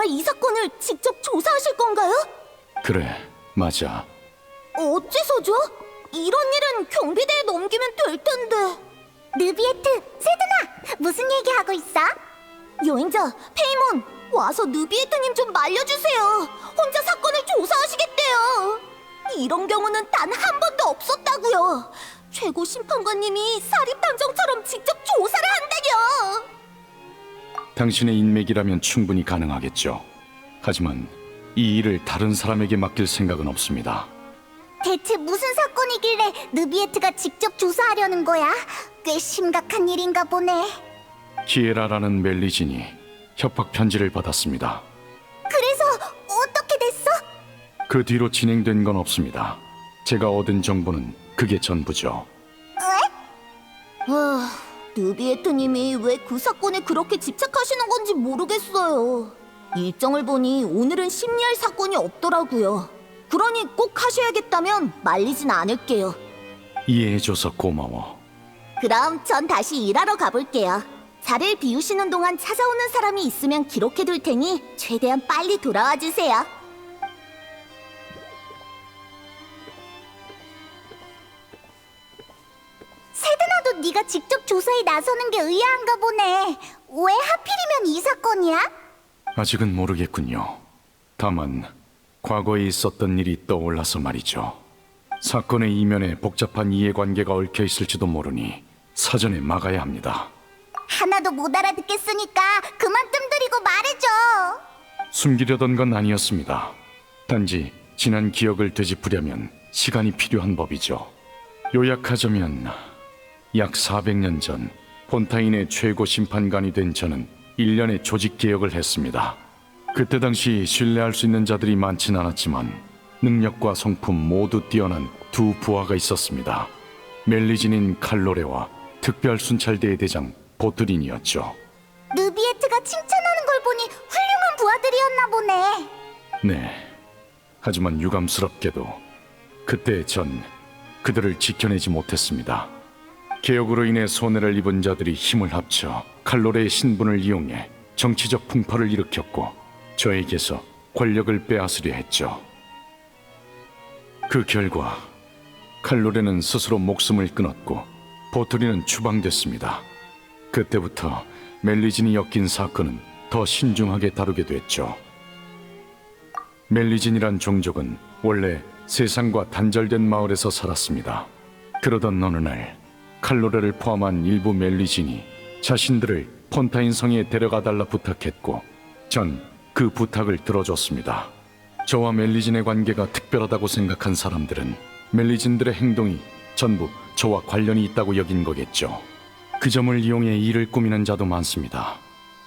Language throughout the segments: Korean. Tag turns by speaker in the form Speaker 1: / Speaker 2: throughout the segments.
Speaker 1: 정말 이 사건을 직접 조사하실 건가요?
Speaker 2: 그래, 맞아.
Speaker 1: 어째서죠? 이런 일은 경비대에 넘기면 될 텐데.
Speaker 3: 느비에트, 세드나, 무슨 얘기하고 있어?
Speaker 1: 여행자, 페이몬, 와서 느비에트님 좀 말려주세요. 혼자 사건을 조사하시겠대요. 이런 경우는 단 한 번도 없었다고요. 최고 심판관님이 사립탐정처럼 직접 조사를 한다뇨.
Speaker 2: 당신의 인맥이라면 충분히 가능하겠죠. 하지만 이 일을 다른 사람에게 맡길 생각은 없습니다.
Speaker 3: 대체 무슨 사건이길래 느비에트가 직접 조사하려는 거야? 꽤 심각한 일인가 보네.
Speaker 2: 키에라라는 멜리진이 협박 편지를 받았습니다.
Speaker 3: 그래서 어떻게 됐어?
Speaker 2: 그 뒤로 진행된 건 없습니다. 제가 얻은 정보는 그게 전부죠.
Speaker 1: 느비에트님이 왜 그 사건에 그렇게 집착하시는 건지 모르겠어요. 일정을 보니 오늘은 심리할 사건이 없더라고요. 그러니 꼭 하셔야겠다면 말리진 않을게요.
Speaker 2: 이해해줘서 고마워.
Speaker 1: 그럼 전 다시 일하러 가볼게요. 자리를 비우시는 동안 찾아오는 사람이 있으면 기록해둘 테니 최대한 빨리 돌아와 주세요.
Speaker 3: 세드나도 네가 직접 조사에 나서는 게 의아한가 보네. 왜 하필이면 이 사건이야?
Speaker 2: 아직은 모르겠군요. 다만 과거에 있었던 일이 떠올라서 말이죠. 사건의 이면에 복잡한 이해관계가 얽혀 있을지도 모르니 사전에 막아야 합니다.
Speaker 3: 하나도 못 알아듣겠으니까 그만 뜸들이고 말해줘.
Speaker 2: 숨기려던 건 아니었습니다. 단지 지난 기억을 되짚으려면 시간이 필요한 법이죠. 요약하자면 약 400년 전 폰타인의 최고 심판관이 된 저는 1년의 조직 개혁을 했습니다. 그때 당시 신뢰할 수 있는 자들이 많진 않았지만 능력과 성품 모두 뛰어난 두 부하가 있었습니다. 멜리진인 칼로레와 특별 순찰대의 대장 보트린이었죠.
Speaker 3: 느비에트가 칭찬하는 걸 보니 훌륭한 부하들이었나 보네.
Speaker 2: 네. 하지만 유감스럽게도 그때 전 그들을 지켜내지 못했습니다. 개혁으로 인해 손해를 입은 자들이 힘을 합쳐 칼로레의 신분을 이용해 정치적 풍파를 일으켰고 저에게서 권력을 빼앗으려 했죠. 그 결과 칼로레는 스스로 목숨을 끊었고 보트리는 추방됐습니다. 그때부터 멜리진이 엮인 사건은 더 신중하게 다루게 됐죠. 멜리진이란 종족은 원래 세상과 단절된 마을에서 살았습니다. 그러던 어느 날 칼로레를 포함한 일부 멜리진이 자신들을 폰타인 성에 데려가 달라 부탁했고 전 그 부탁을 들어줬습니다. 저와 멜리진의 관계가 특별하다고 생각한 사람들은 멜리진들의 행동이 전부 저와 관련이 있다고 여긴 거겠죠. 그 점을 이용해 일을 꾸미는 자도 많습니다.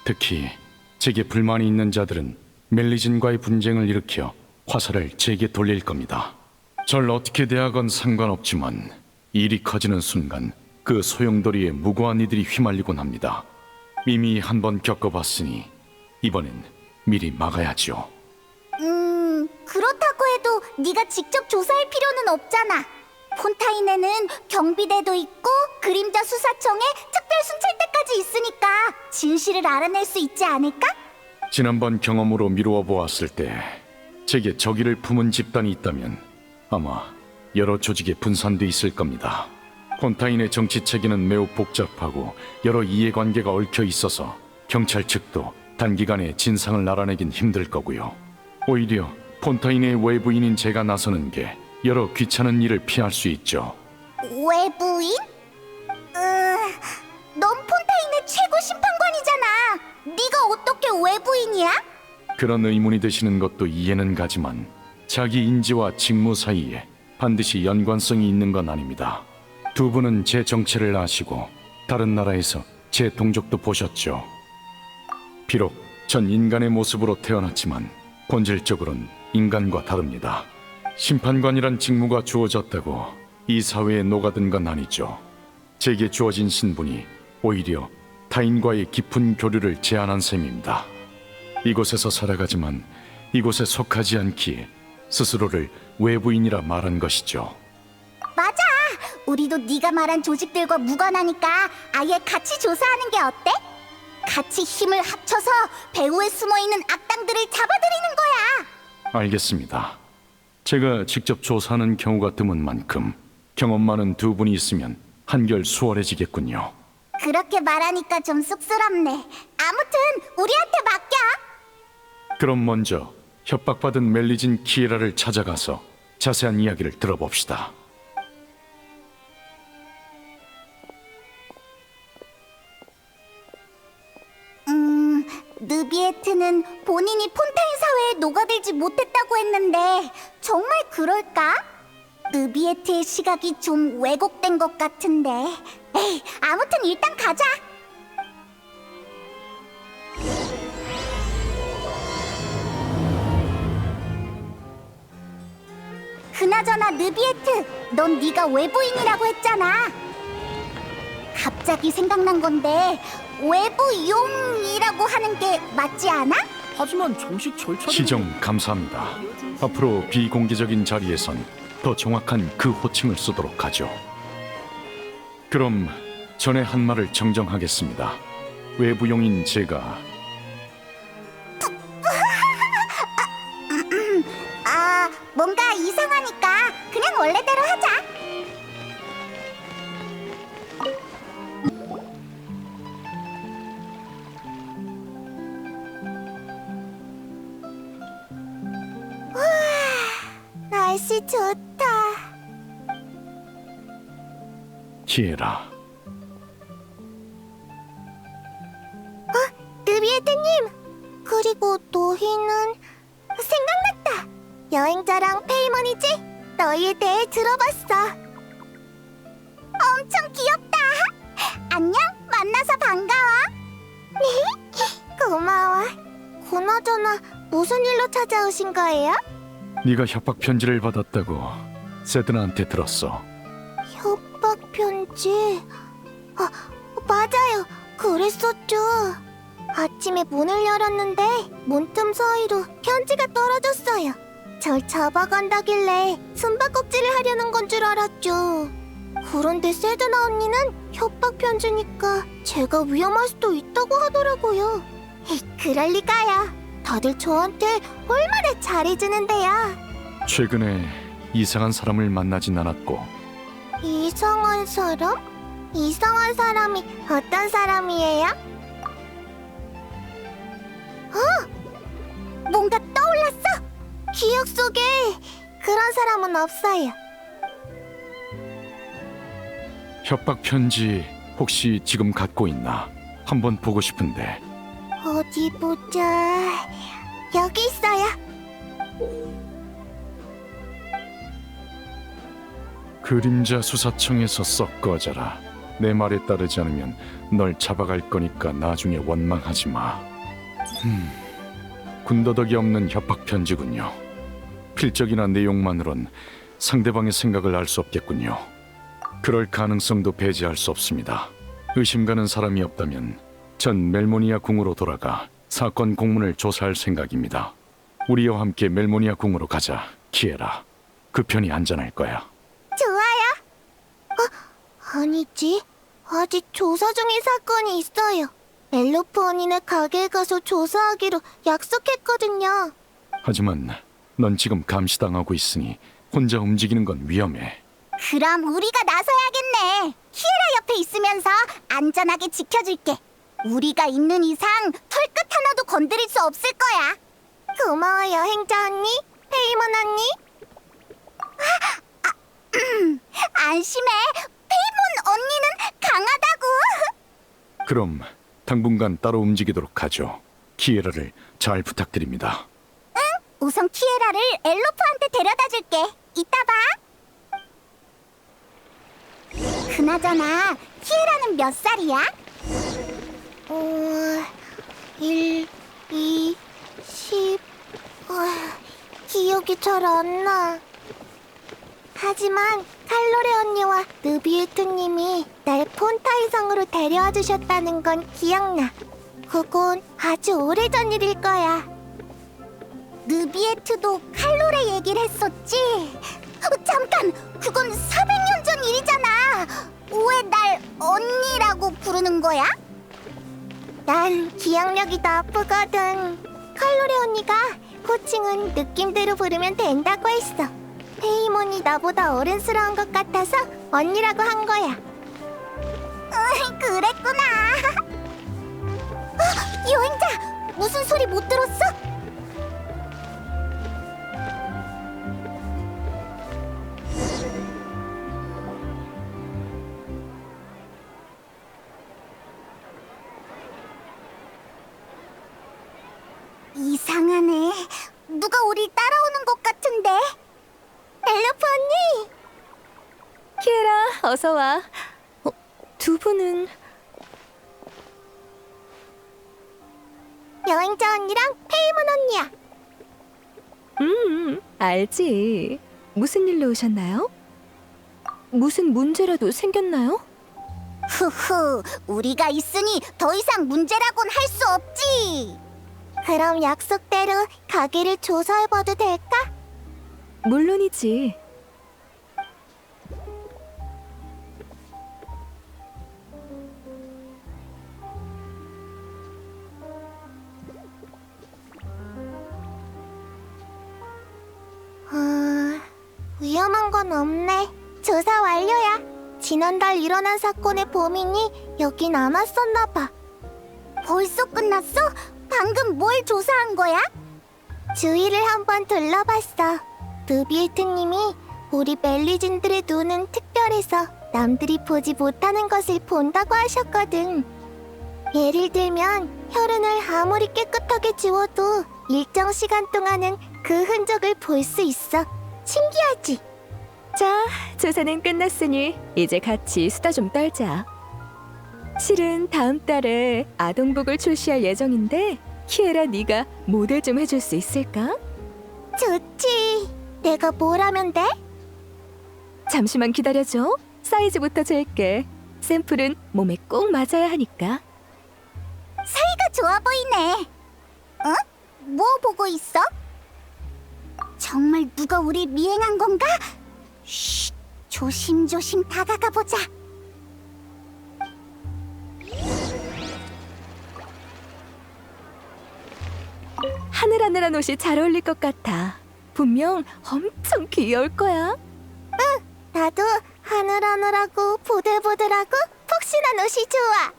Speaker 2: 특히 제게 불만이 있는 자들은 멜리진과의 분쟁을 일으켜 화살을 제게 돌릴 겁니다. 절 어떻게 대하건 상관없지만 일이 커지는 순간 그 소용돌이에 무고한 이들이 휘말리곤 합니다. 이미 한번 겪어봤으니 이번엔 미리 막아야죠.
Speaker 3: 그렇다고 해도 네가 직접 조사할 필요는 없잖아. 폰타인에는 경비대도 있고 그림자 수사청에 특별 순찰대까지 있으니까 진실을 알아낼 수 있지 않을까?
Speaker 2: 지난번 경험으로 미루어 보았을 때 제게 적의를 품은 집단이 있다면 아마 여러 조직에 분산돼 있을 겁니다. 폰타인의 정치 체계는 매우 복잡하고 여러 이해관계가 얽혀 있어서 경찰 측도 단기간에 진상을 알아내긴 힘들 거고요. 오히려 폰타인의 외부인인 제가 나서는 게 여러 귀찮은 일을 피할 수 있죠.
Speaker 3: 외부인? 넌 폰타인의 최고 심판관이잖아. 네가 어떻게 외부인이야?
Speaker 2: 그런 의문이 드시는 것도 이해는 가지만 자기 인지와 직무 사이에 반드시 연관성이 있는 건 아닙니다. 두 분은 제 정체를 아시고 다른 나라에서 제 동족도 보셨죠. 비록 전 인간의 모습으로 태어났지만 본질적으로는 인간과 다릅니다. 심판관이란 직무가 주어졌다고 이 사회에 녹아든 건 아니죠. 제게 주어진 신분이 오히려 타인과의 깊은 교류를 제한한 셈입니다. 이곳에서 살아가지만 이곳에 속하지 않기에 스스로를 외부인이라 말한 것이죠.
Speaker 3: 맞아. 우리도 네가 말한 조직들과 무관하니까 아예 같이 조사하는 게 어때? 같이 힘을 합쳐서 배후에 숨어있는 악당 반장들을 잡아들이는 거야.
Speaker 2: 알겠습니다. 제가 직접 조사하는 경우가 드문 만큼 경험 많은 두 분이 있으면 한결 수월해지겠군요.
Speaker 3: 그렇게 말하니까 좀 쑥스럽네. 아무튼 우리한테 맡겨.
Speaker 2: 그럼 먼저 협박받은 멜리진 키에라를 찾아가서 자세한 이야기를 들어봅시다.
Speaker 3: 느비에트는 본인이 폰타인 사회에 녹아들지 못했다고 했는데 정말 그럴까? 느비에트의 시각이 좀 왜곡된 것 같은데. 에이, 아무튼 일단 가자. 그나저나 느비에트, 넌 네가 외부인이라고 했잖아. 갑자기 생각난 건데 외부용이라고 하는 게 맞지 않아?
Speaker 4: 하지만 정식 절차를
Speaker 2: 시정 감사합니다. 앞으로 비공개적인 자리에선 더 정확한 그 호칭을 쓰도록 하죠. 그럼 전에 한 말을 정정하겠습니다. 외부용인 제가
Speaker 3: 뭔가 이상하니까 그냥 원래대로 하자. 우와, 날씨 좋다.
Speaker 2: 키에라.
Speaker 3: 느비에트님, 그리고 너희는 생각났다. 여행자랑 페이몬이지? 너희에 대해 들어봤어. 엄청 귀엽다. 안녕, 만나서 반가워. 고마워. 그나저나 무슨 일로 찾아오신 거예요?
Speaker 2: 네가 협박 편지를 받았다고 세드나한테 들었어.
Speaker 3: 협박 편지? 맞아요. 그랬었죠. 아침에 문을 열었는데 문틈 사이로 편지가 떨어졌어요. 절 잡아간다길래 숨바꼭질을 하려는 건 줄 알았죠. 그런데 세드나 언니는 협박 편지니까 제가 위험할 수도 있다고 하더라고요. 그럴 리가요. 다들 저한테 얼마나 잘해주는데요.
Speaker 2: 최근에 이상한 사람을 만나진 않았고
Speaker 3: 이상한 사람? 이상한 사람이 어떤 사람이에요? 뭔가 떠올랐어! 기억 속에 그런 사람은 없어요.
Speaker 2: 협박 편지 혹시 지금 갖고 있나? 한번 보고 싶은데.
Speaker 3: 어디 보자. 여기 있어요.
Speaker 2: 그림자 수사청에서 썩 꺼져라. 내 말에 따르지 않으면 널 잡아갈 거니까 나중에 원망하지 마. 군더더기 없는 협박 편지군요. 필적이나 내용만으론 상대방의 생각을 알 수 없겠군요. 그럴 가능성도 배제할 수 없습니다. 의심 가는 사람이 없다면 전 멜모니아 궁으로 돌아가 사건 공문을 조사할 생각입니다. 우리와 함께 멜모니아 궁으로 가자, 키에라. 그 편이 안전할 거야.
Speaker 3: 좋아요. 아니지. 아직 조사 중인 사건이 있어요. 엘로프 언니네 가게에 가서 조사하기로 약속했거든요.
Speaker 2: 하지만 넌 지금 감시당하고 있으니 혼자 움직이는 건 위험해.
Speaker 3: 그럼 우리가 나서야겠네. 키에라 옆에 있으면서 안전하게 지켜줄게. 우리가 있는 이상 털끝 하나도 건드릴 수 없을 거야. 고마워, 여행자 언니, 페이몬 언니. 안심해. 페이몬 언니는 강하다고.
Speaker 2: 그럼 당분간 따로 움직이도록 하죠. 키에라를 잘 부탁드립니다.
Speaker 3: 우선 키에라를 엘로프한테 데려다 줄게. 이따 봐. 그나저나 키에라는 몇 살이야? 1, 2, 10... 기억이 잘 안 나. 하지만 칼로레 언니와 느비에트님이 날 폰타인 성으로 데려와 주셨다는 건 기억나. 그건 아주 오래전 일일 거야. 느비에트도 칼로레 얘기를 했었지? 잠깐! 그건 400년 전 일이잖아! 왜 날 언니라고 부르는 거야? 난 기억력이 나쁘거든. 칼로레 언니가 호칭은 느낌대로 부르면 된다고 했어. 페이몬이 나보다 어른스러운 것 같아서 언니라고 한 거야. 그랬구나. 여행자! 무슨 소리 못 들었어? 이상하네. 누가 우리 따라오는 것 같은데? 엘로프 언니!
Speaker 5: 키에라, 어서 와. 두 분은
Speaker 3: 여행자 언니랑 페이몬 언니야.
Speaker 5: 알지. 무슨 일로 오셨나요? 무슨 문제라도 생겼나요?
Speaker 3: 후후, 우리가 있으니 더 이상 문제라곤 할 수 없지. 그럼 약속대로 가게를 조사해봐도 될까?
Speaker 5: 물론이지.
Speaker 3: 위험한 건 없네. 조사 완료야. 지난달 일어난 사건의 범인이 여긴 안 왔었나 봐. 벌써 끝났어? 방금 뭘 조사한 거야? 주위를 한번 둘러봤어. 느비에트님이 우리 멜리진들의 눈은 특별해서 남들이 보지 못하는 것을 본다고 하셨거든. 예를 들면 혈흔을 아무리 깨끗하게 지워도 일정 시간 동안은 그 흔적을 볼 수 있어. 신기하지?
Speaker 5: 자, 조사는 끝났으니 이제 같이 수다 좀 떨자. 실은 다음 달에 아동복을 출시할 예정인데 키에라 네가 모델 좀 해줄 수 있을까?
Speaker 3: 좋지. 내가 뭘 하면 돼?
Speaker 5: 잠시만 기다려줘. 사이즈부터 잴게. 샘플은 몸에 꼭 맞아야 하니까.
Speaker 3: 사이가 좋아 보이네. 어? 뭐 보고 있어? 정말 누가 우리 미행한 건가? 쉿, 조심조심 다가가 보자.
Speaker 5: 하늘하늘한 옷이 잘 어울릴 것 같아. 분명 엄청 귀여울 거야.
Speaker 3: 나도 하늘하늘하고 보들보들하고 폭신한 옷이 좋아.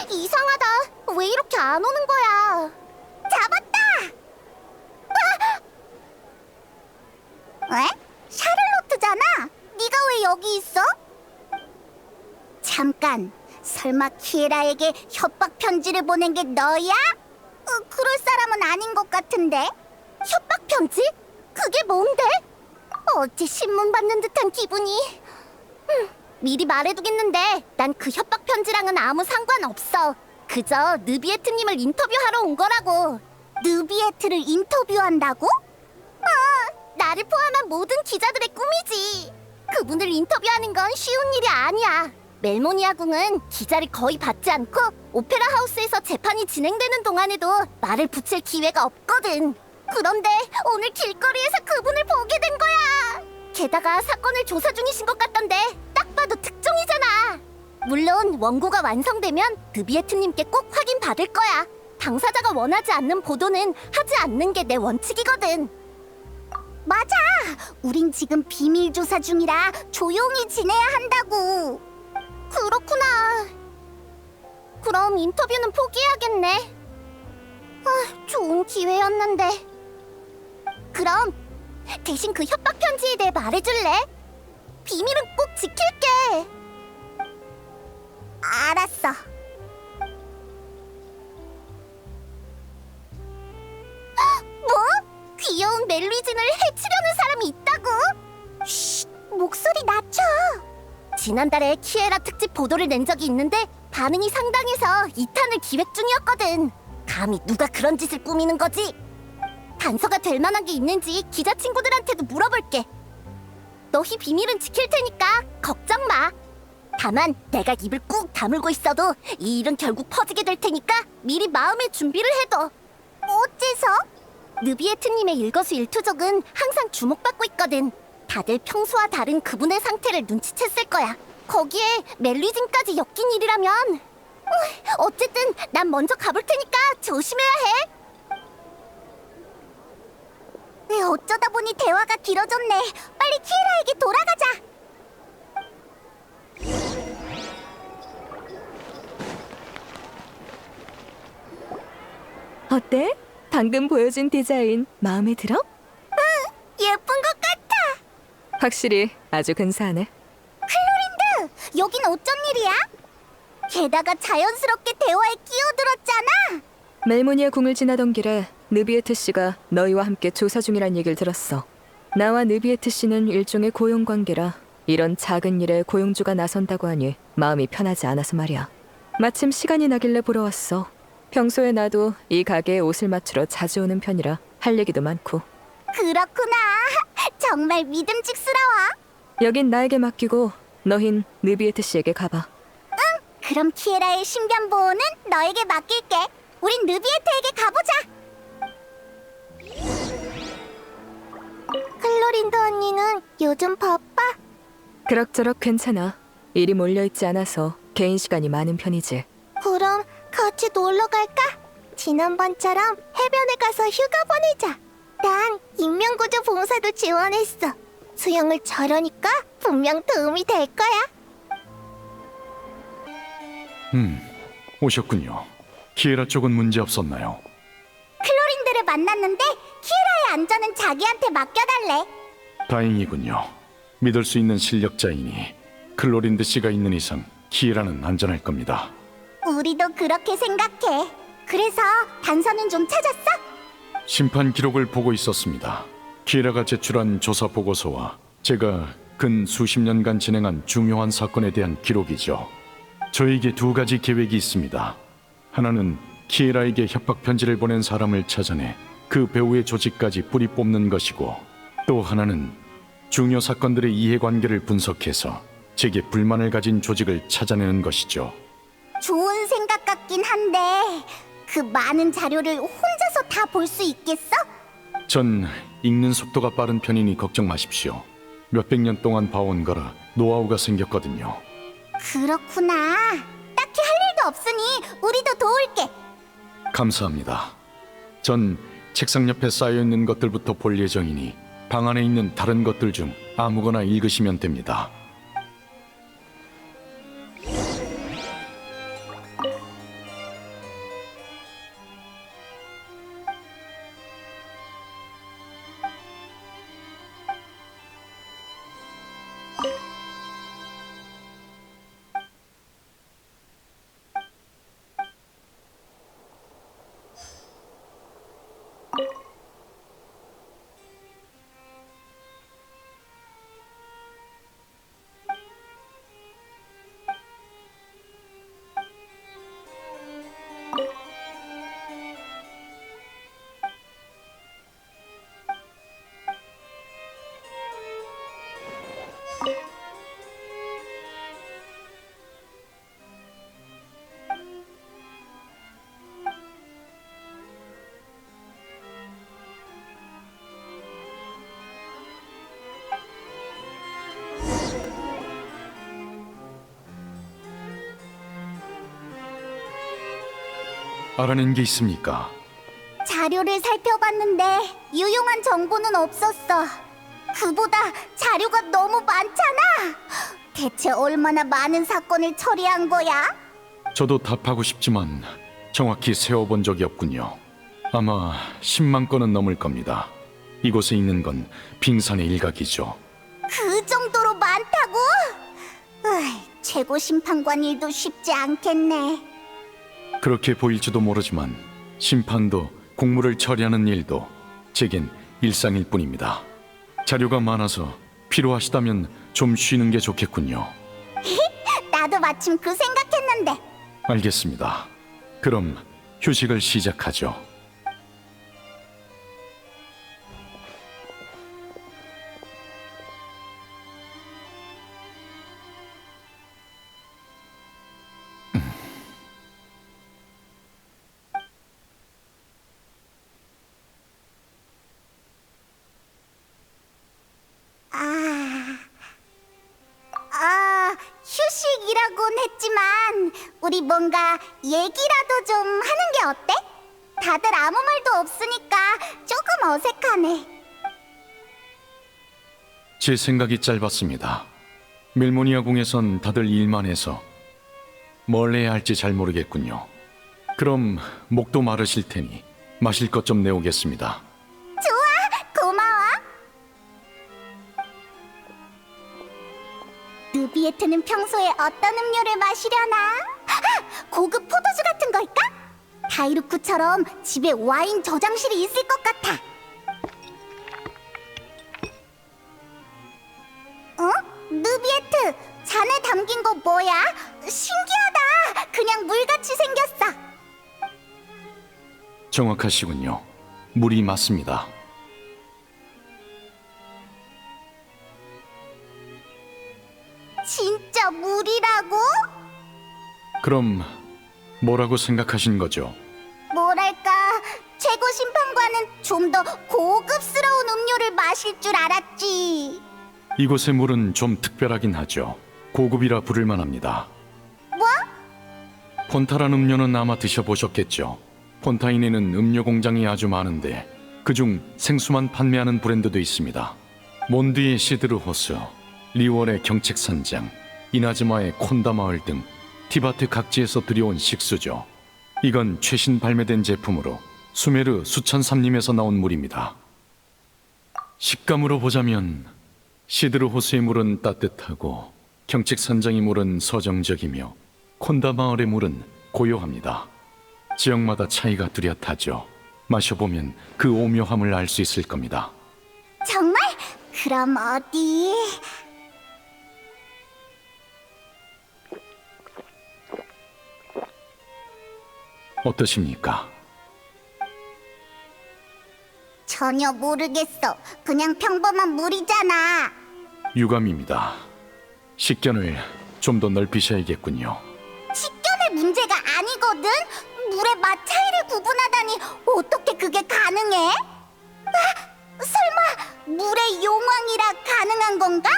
Speaker 3: 이상하다. 왜 이렇게 안 오는 거야? 잡았다! 왜? 샤를로트잖아. 네가 왜 여기 있어? 잠깐. 설마 키에라에게 협박 편지를 보낸 게 너야? 그럴 사람은 아닌 것 같은데. 협박 편지? 그게 뭔데? 어째 신문 받는 듯한 기분이. 미리 말해두겠는데 난 그 협박 편지랑은 아무 상관없어. 그저 느비에트님을 인터뷰하러 온 거라고. 느비에트를 인터뷰한다고? 나를 포함한 모든 기자들의 꿈이지. 그분을 인터뷰하는 건 쉬운 일이 아니야. 멜모니아 궁은 기자를 거의 받지 않고 오페라 하우스에서 재판이 진행되는 동안에도 말을 붙일 기회가 없거든. 그런데 오늘 길거리에서 그분을 보게 된 거야. 게다가 사건을 조사 중이신 것 같던데 딱 봐도 특종이잖아. 물론 원고가 완성되면 느비에트님께 꼭 확인 받을 거야. 당사자가 원하지 않는 보도는 하지 않는 게 내 원칙이거든. 맞아. 우린 지금 비밀 조사 중이라 조용히 지내야 한다고. 그렇구나. 그럼 인터뷰는 포기해야겠네. 좋은 기회였는데. 그럼 대신 그 협박 편지에 대해 말해줄래? 비밀은 꼭 지킬게. 알았어. 뭐? 귀여운 멜리진을 해치려는 사람이 있다고? 쉿, 목소리 낮춰. 지난달에 키에라 특집 보도를 낸 적이 있는데 반응이 상당해서 2탄을 기획 중이었거든. 감히 누가 그런 짓을 꾸미는 거지? 단서가 될 만한 게 있는지 기자 친구들한테도 물어볼게. 너희 비밀은 지킬 테니까 걱정 마. 다만 내가 입을 꾹 다물고 있어도 이 일은 결국 퍼지게 될 테니까 미리 마음의 준비를 해둬. 어째서? 느비에트님의 일거수일투족은 항상 주목받고 있거든. 다들 평소와 다른 그분의 상태를 눈치챘을 거야. 거기에 멜리진까지 엮인 일이라면 어쨌든 난 먼저 가볼 테니까 조심해야 해. 어쩌다 보니 대화가 길어졌네. 빨리 키에라에게 돌아가자.
Speaker 5: 어때? 방금 보여준 디자인 마음에 들어?
Speaker 3: 예쁜 것 같아.
Speaker 5: 확실히 아주 근사하네.
Speaker 3: 클로린드, 여긴 어쩐 일이야? 게다가 자연스럽게 대화에 끼어들었잖아.
Speaker 5: 멜모니아 궁을 지나던 길에 느비에트 씨가 너희와 함께 조사 중이란 얘기를 들었어. 나와 느비에트 씨는 일종의 고용 관계라 이런 작은 일에 고용주가 나선다고 하니 마음이 편하지 않아서 말이야. 마침 시간이 나길래 보러 왔어. 평소에 나도 이 가게에 옷을 맞추러 자주 오는 편이라 할 얘기도 많고.
Speaker 3: 그렇구나. 정말 믿음직스러워.
Speaker 5: 여긴 나에게 맡기고 너흰 느비에트 씨에게 가봐.
Speaker 3: 그럼 키에라의 신변 보호는 너에게 맡길게. 우린 느비에트에게 가보자. 클로린드 언니는 요즘 바빠?
Speaker 5: 그럭저럭 괜찮아. 일이 몰려있지 않아서 개인 시간이 많은 편이지.
Speaker 3: 그럼 같이 놀러 갈까? 지난번처럼 해변에 가서 휴가 보내자. 난 인명구조 봉사도 지원했어. 수영을 잘하니까 분명 도움이 될 거야.
Speaker 2: 오셨군요. 키에라 쪽은 문제 없었나요?
Speaker 3: 클로린드를 만났는데 키에라의 안전은 자기한테 맡겨달래.
Speaker 2: 다행이군요. 믿을 수 있는 실력자이니 클로린드 씨가 있는 이상 키에라는 안전할 겁니다.
Speaker 3: 우리도 그렇게 생각해. 그래서 단서는 좀 찾았어?
Speaker 2: 심판 기록을 보고 있었습니다. 키에라가 제출한 조사 보고서와 제가 근 수십 년간 진행한 중요한 사건에 대한 기록이죠. 저에게 두 가지 계획이 있습니다. 하나는 키에라에게 협박 편지를 보낸 사람을 찾아내 그 배우의 조직까지 뿌리 뽑는 것이고, 또 하나는 중요 사건들의 이해관계를 분석해서 제게 불만을 가진 조직을 찾아내는 것이죠.
Speaker 3: 좋은 생각 같긴 한데 그 많은 자료를 혼자서 다 볼 수 있겠어?
Speaker 2: 전 읽는 속도가 빠른 편이니 걱정 마십시오. 몇백 년 동안 봐온 거라 노하우가 생겼거든요.
Speaker 3: 그렇구나. 딱히 할 일도 없으니 우리도 도울게.
Speaker 2: 감사합니다. 전 책상 옆에 쌓여있는 것들부터 볼 예정이니 방 안에 있는 다른 것들 중 아무거나 읽으시면 됩니다. 알아낸 게 있습니까?
Speaker 3: 자료를 살펴봤는데 유용한 정보는 없었어. 그보다 자료가 너무 많잖아. 대체 얼마나 많은 사건을 처리한 거야?
Speaker 2: 저도 답하고 싶지만 정확히 세어본 적이 없군요. 아마 10만 건은 넘을 겁니다. 이곳에 있는 건 빙산의 일각이죠.
Speaker 3: 그 정도로 많다고? 최고 심판관 일도 쉽지 않겠네.
Speaker 2: 그렇게 보일지도 모르지만 심판도 공무를 처리하는 일도 제겐 일상일 뿐입니다. 자료가 많아서 필요하시다면 좀 쉬는 게 좋겠군요.
Speaker 3: 나도 마침 그 생각했는데.
Speaker 2: 알겠습니다. 그럼 휴식을 시작하죠.
Speaker 3: 아, 우리 뭔가 얘기라도 좀 하는 게 어때? 다들 아무 말도 없으니까 조금 어색하네.
Speaker 2: 제 생각이 짧았습니다. 멜모니아 궁에선 다들 일만 해서 뭘 해야 할지 잘 모르겠군요. 그럼 목도 마르실 테니 마실 것 좀 내오겠습니다.
Speaker 3: 고마워. 누비에트는 평소에 어떤 음료를 마시려나? 고급 포도주 같은 걸까? 다이루쿠처럼 집에 와인 저장실이 있을 것 같아. 어? 누비에트, 잔에 담긴 거 뭐야? 신기하다. 그냥 물같이 생겼어.
Speaker 2: 정확하시군요. 물이 맞습니다.
Speaker 3: 진짜 물이라고?
Speaker 2: 그럼 뭐라고 생각하신 거죠?
Speaker 3: 뭐랄까, 최고 심판관은 좀 더 고급스러운 음료를 마실 줄 알았지.
Speaker 2: 이곳의 물은 좀 특별하긴 하죠. 고급이라 부를 만합니다.
Speaker 3: 뭐?
Speaker 2: 폰타란 음료는 아마 드셔보셨겠죠. 폰타인에는 음료 공장이 아주 많은데 그중 생수만 판매하는 브랜드도 있습니다. 몬드의 시드르 호수, 리월의 경책산장, 이나즈마의 콘다 마을 등 티바트 각지에서 들여온 식수죠. 이건 최신 발매된 제품으로 수메르 수천삼림에서 나온 물입니다. 식감으로 보자면 시드르 호수의 물은 따뜻하고 경책산장의 물은 서정적이며 콘다 마을의 물은 고요합니다. 지역마다 차이가 뚜렷하죠. 마셔보면 그 오묘함을 알 수 있을 겁니다.
Speaker 3: 정말? 그럼 어디?
Speaker 2: 어떠십니까?
Speaker 3: 전혀 모르겠어. 그냥 평범한 물이잖아.
Speaker 2: 유감입니다. 식견을 좀 더 넓히셔야겠군요.
Speaker 3: 식견의 문제가 아니거든. 물의 맛 차이를 구분하다니 어떻게 그게 가능해? 아, 설마 물의 용왕이라 가능한 건가?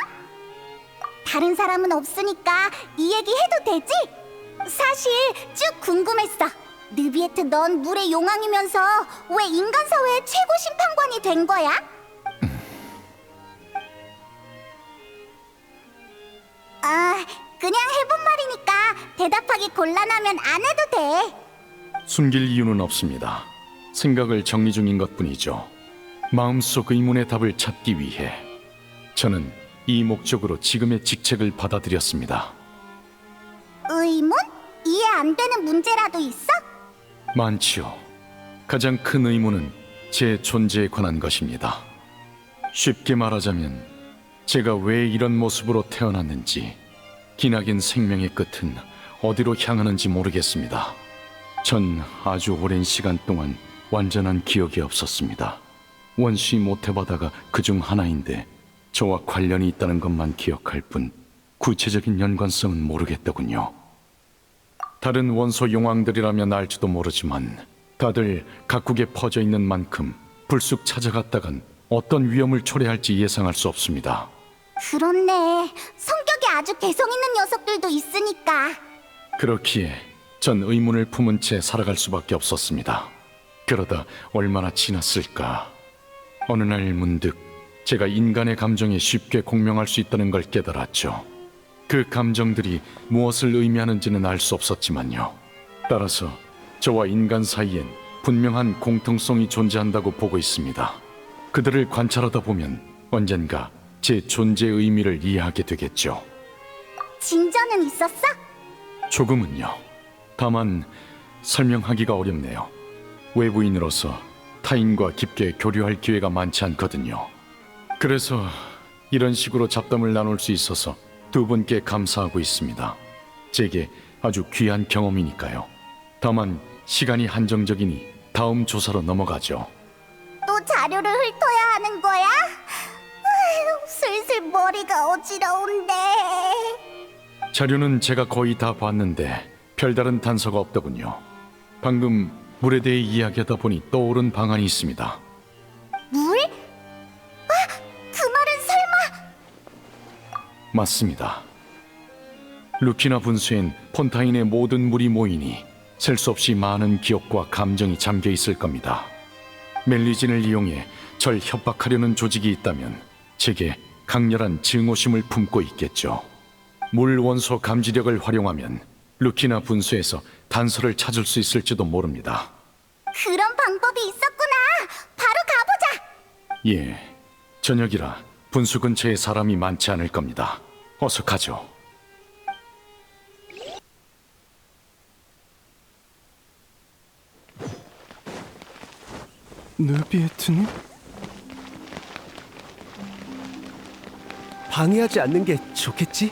Speaker 3: 다른 사람은 없으니까 이 얘기 해도 되지? 사실 쭉 궁금했어. 느비에트, 넌 물의 용왕이면서 왜 인간 사회의 최고 심판관이 된 거야? 아, 그냥 해본 말이니까 대답하기 곤란하면 안 해도 돼.
Speaker 2: 숨길 이유는 없습니다. 생각을 정리 중인 것뿐이죠. 마음속 의문의 답을 찾기 위해 저는 이 목적으로 지금의 직책을 받아들였습니다.
Speaker 3: 의문? 이해 안 되는 문제라도 있어?
Speaker 2: 많지요. 가장 큰 의문은 제 존재에 관한 것입니다. 쉽게 말하자면 제가 왜 이런 모습으로 태어났는지, 기나긴 생명의 끝은 어디로 향하는지 모르겠습니다. 전 아주 오랜 시간 동안 완전한 기억이 없었습니다. 원시 모태바다가 그중 하나인데 저와 관련이 있다는 것만 기억할 뿐 구체적인 연관성은 모르겠더군요. 다른 원소 용왕들이라면 알지도 모르지만 다들 각국에 퍼져 있는 만큼 불쑥 찾아갔다간 어떤 위험을 초래할지 예상할 수 없습니다.
Speaker 3: 그렇네. 성격이 아주 개성 있는 녀석들도 있으니까.
Speaker 2: 그렇기에 전 의문을 품은 채 살아갈 수밖에 없었습니다. 그러다 얼마나 지났을까. 어느 날 문득 제가 인간의 감정에 쉽게 공명할 수 있다는 걸 깨달았죠. 그 감정들이 무엇을 의미하는지는 알 수 없었지만요. 따라서 저와 인간 사이엔 분명한 공통성이 존재한다고 보고 있습니다. 그들을 관찰하다 보면 언젠가 제 존재의 의미를 이해하게 되겠죠.
Speaker 3: 진전은 있었어?
Speaker 2: 조금은요. 다만 설명하기가 어렵네요. 외부인으로서 타인과 깊게 교류할 기회가 많지 않거든요. 그래서 이런 식으로 잡담을 나눌 수 있어서 두 분께 감사하고 있습니다. 제게 아주 귀한 경험이니까요. 다만 시간이 한정적이니 다음 조사로 넘어가죠.
Speaker 3: 또 자료를 훑어야 하는 거야? 아휴, 슬슬 머리가 어지러운데.
Speaker 2: 자료는 제가 거의 다 봤는데 별다른 단서가 없더군요. 방금 물에 대해 이야기하다 보니 떠오른 방안이 있습니다.
Speaker 3: 물? 아, 그 말은 설마.
Speaker 2: 맞습니다. 루키나 분수엔 폰타인의 모든 물이 모이니 셀 수 없이 많은 기억과 감정이 잠겨 있을 겁니다. 멜리진을 이용해 절 협박하려는 조직이 있다면 제게 강렬한 증오심을 품고 있겠죠. 물 원소 감지력을 활용하면 루키나 분수에서 단서를 찾을 수 있을지도 모릅니다.
Speaker 3: 그런 방법이 있었구나. 바로 가보자.
Speaker 2: 예, 저녁이라 분수 근처에 사람이 많지 않을 겁니다. 어서 가죠.
Speaker 4: 느비에트님? 방해하지 않는 게 좋겠지?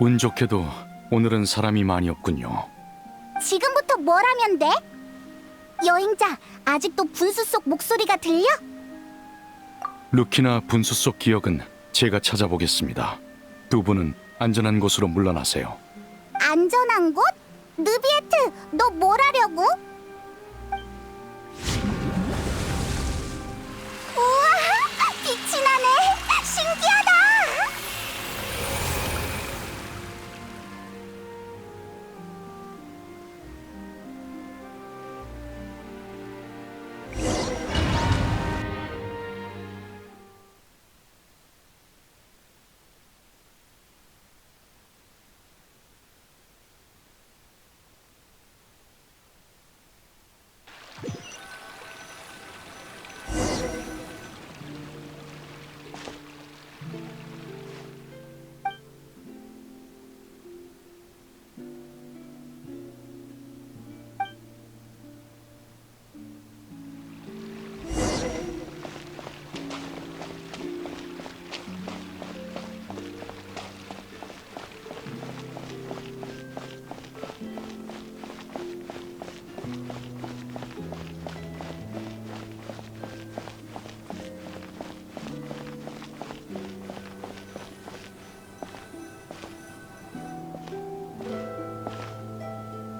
Speaker 2: 운 좋게도 오늘은 사람이 많이 없군요.
Speaker 3: 지금부터 뭘 하면 돼? 여행자, 아직도 분수 속 목소리가 들려?
Speaker 2: 루키나 분수 속 기억은 제가 찾아보겠습니다. 두 분은 안전한 곳으로 물러나세요.
Speaker 3: 안전한 곳? 느비에트, 너 뭘 하려고? 우와, 빛이 나네. 신기하다.